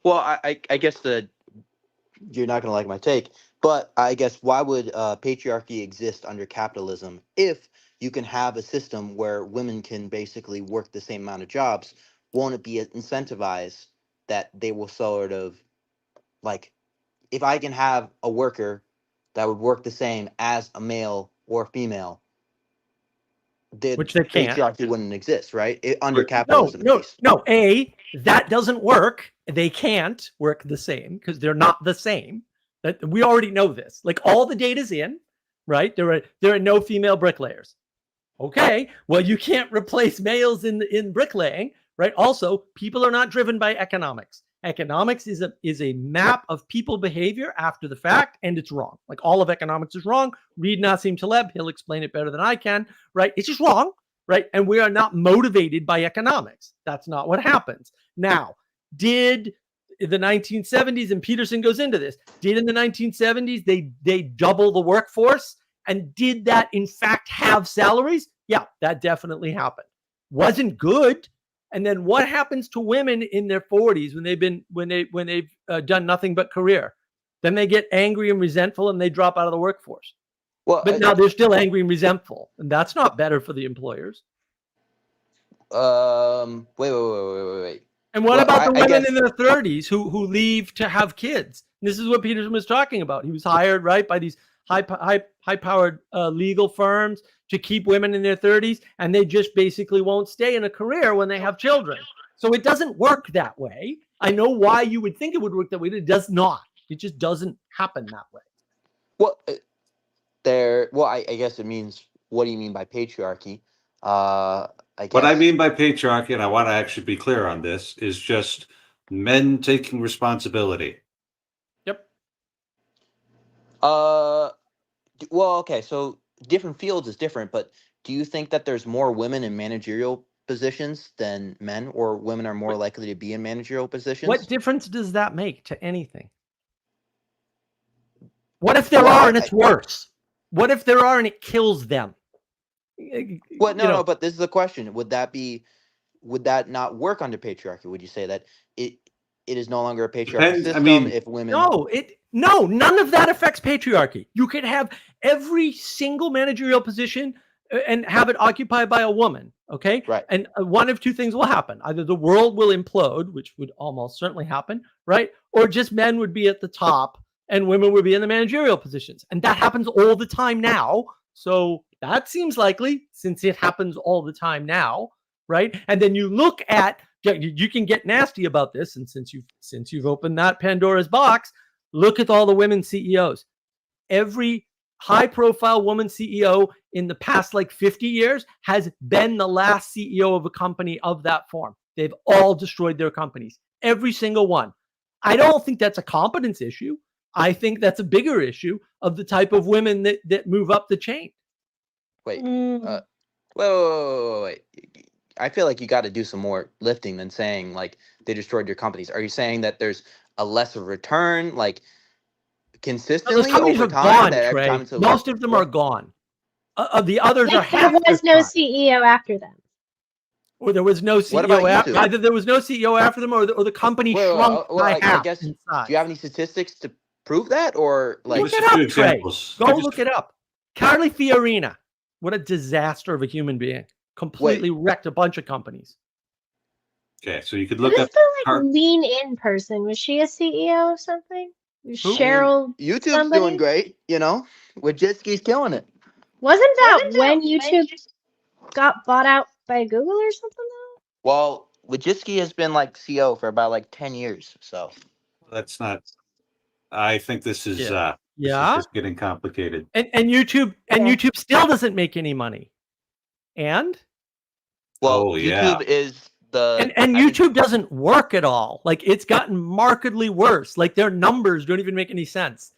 Well, I guess you're not going to like my take, but I guess why would patriarchy exist under capitalism if you can have a system where women can basically work the same amount of jobs? Won't it be incentivized that they will sort of like, if I can have a worker that would work the same as a male or female, Which they can't. patriarchy wouldn't exist, right? Under But- capitalism, at No, least. no. That doesn't work. They can't work the same because they're not the same. That we already know this. Like all the data's in, right? There are no female bricklayers. Okay, well you can't replace males in bricklaying, right? Also, people are not driven by economics. Economics is a map of people behavior after the fact, and it's wrong. Like all of economics is wrong. Read Nassim Taleb; he'll explain it better than I can, right? It's just wrong, right? And we are not motivated by economics. That's not what happens. Now, did the 1970s, and Peterson goes into this, did in the 1970s they double the workforce? And did that in fact have salaries? Yeah, that definitely happened. Wasn't good. And then what happens to women in their 40s when they've done nothing but career? Then they get angry and resentful and they drop out of the workforce. Well, But now they're still angry and resentful, and that's not better for the employers. Wait. And what Well, about the I women guess- in their 30s who leave to have kids? And this is what Peterson was talking about. He was hired, right, by these high-powered legal firms to keep women in their 30s, and they just basically won't stay in a career when they have children. So it doesn't work that way. I know why you would think it would work that way, but it does not. It just doesn't happen that way. Well, I guess it means, what do you mean by patriarchy? I guess. What I mean by patriarchy, and I want to actually be clear on this, is just men taking responsibility. Yep. Well, okay, so different fields is different, but do you think that there's more women in managerial positions than men, or women are more likely to be in managerial positions? What difference does that make to anything? What if there Well, are and it's worse? What if there are and it kills them? Well, no, but this is the question. Would that not work under patriarchy? Would you say that it is no longer a patriarchal Depends, I system mean- if women? No, none of that affects patriarchy. You could have every single managerial position and have it occupied by a woman, okay? Right. And one of two things will happen. Either the world will implode, which would almost certainly happen, right? Or just men would be at the top and women would be in the managerial positions. And that happens all the time now. So that seems likely since it happens all the time now, right? And then you look at, you can get nasty about this. And since you've opened that Pandora's box, look at all the women CEOs. Every high-profile woman CEO in the past 50 years has been the last CEO of a company of that form. They've all destroyed their companies, every single one. I don't think that's a competence issue. I think that's a bigger issue of the type of women that move up the chain. Wait, Mm. wait. I feel like you got to do some more lifting than saying they destroyed your companies. Are you saying that there's a lesser return, consistently Those companies over are time? gone, That every Trey. time it's a Most of them are gone. The others are Like there half was their no size. CEO after them. Or there was no What about CEO after. YouTube? Either there was no CEO after them, or the company shrunk by I half guess. in Do size. you have any statistics to prove that, or Look Give us it a few up, Trey. examples. Go Give us look a- it up. Carly Fiorina, what a disaster of a human being. Completely wrecked a bunch of companies. Okay, so you could What look is up. the Car- lean in person? Was she a CEO of something? Was Who? Cheryl? YouTube's somebody? doing great? Wojcicki's killing it. Wasn't that when YouTube got bought out by Google or something? Well, Wojcicki has been CEO for about 10 years. So That's not. I think this is. Yeah. This is just getting complicated. And YouTube still doesn't make any money. And YouTube is the and YouTube doesn't work at all. It's gotten markedly worse. Their numbers don't even make any sense.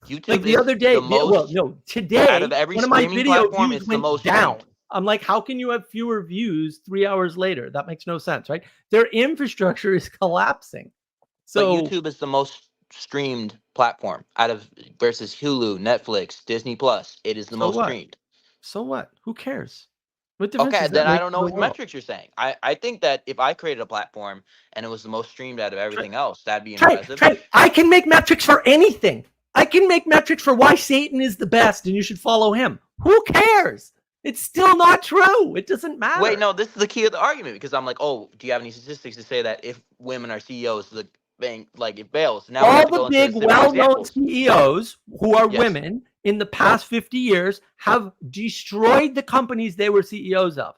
YouTube The is other day, the most, today, out of every one of my streaming video platform, views it's the went most down. streamed. I'm like, how can you have fewer views 3 hours later? That makes no sense, right? Their infrastructure is collapsing. So but YouTube is the most streamed platform versus Hulu, Netflix, Disney Plus. It is the So most what? streamed. So what? Who cares? What difference Okay, does that then I make don't to know the what world? metrics you're saying. I think that if I created a platform and it was the most streamed out of everything else, that'd be impressive. Trey, I can make metrics for anything. I can make metrics for why Satan is the best and you should follow him. Who cares? It's still not true. It doesn't matter. Wait, no, this is the key of the argument, because I'm like, oh, do you have any statistics to say that if women are CEOs, the bank it fails? Now we have all to go the into big, specific well-known examples. CEOs who are Yes. women in the past 50 years have destroyed the companies they were CEOs of.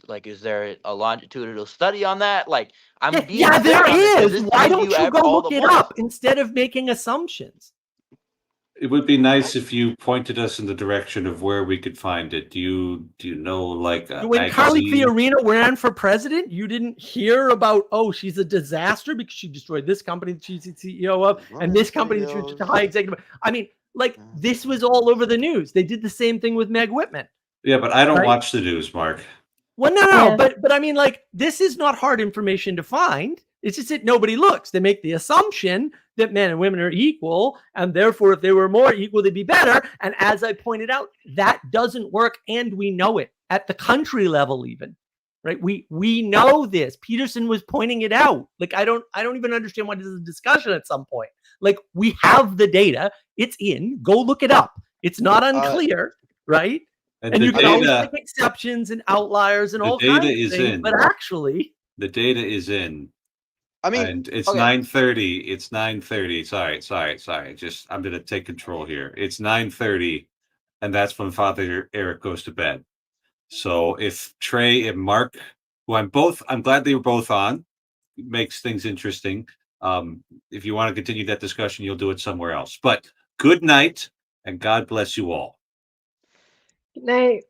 Like, is there a longitudinal study on that? Like, I'm being Yeah, quick there on this 'cause is. this Why gives don't you go all look the it points. up instead of making assumptions? It would be nice if you pointed us in the direction of where we could find it. Do you know, like, a When Carly magazine? Fiorina ran for president, you didn't hear about, oh, she's a disaster because she destroyed this company that she's the CEO of, and this company that she was just a high executive. I mean, like, this was all over the news. They did the same thing with Meg Whitman. Yeah, but I don't Right? watch the news, Mark. Well, no, Yeah. but I mean, like, this is not hard information to find. It's just that nobody looks. They make the assumption that men and women are equal, and therefore, if they were more equal, they'd be better. And as I pointed out, that doesn't work, and we know it at the country level, even. Right? We know this. Peterson was pointing it out. Like, I don't even understand why this is a discussion at some point. Like, we have the data. It's in. Go look it up. It's not unclear, right? And you can always make exceptions and outliers and all kinds of things, but actually, the data is in. I mean, And it's okay. 9:30. It's 9:30. Sorry. Just, I'm gonna take control here. It's 9:30, and that's when Father Eric goes to bed. So if Trey and Mark, who I'm glad they were both on, makes things interesting. If you want to continue that discussion, you'll do it somewhere else. But good night, and God bless you all. Good night.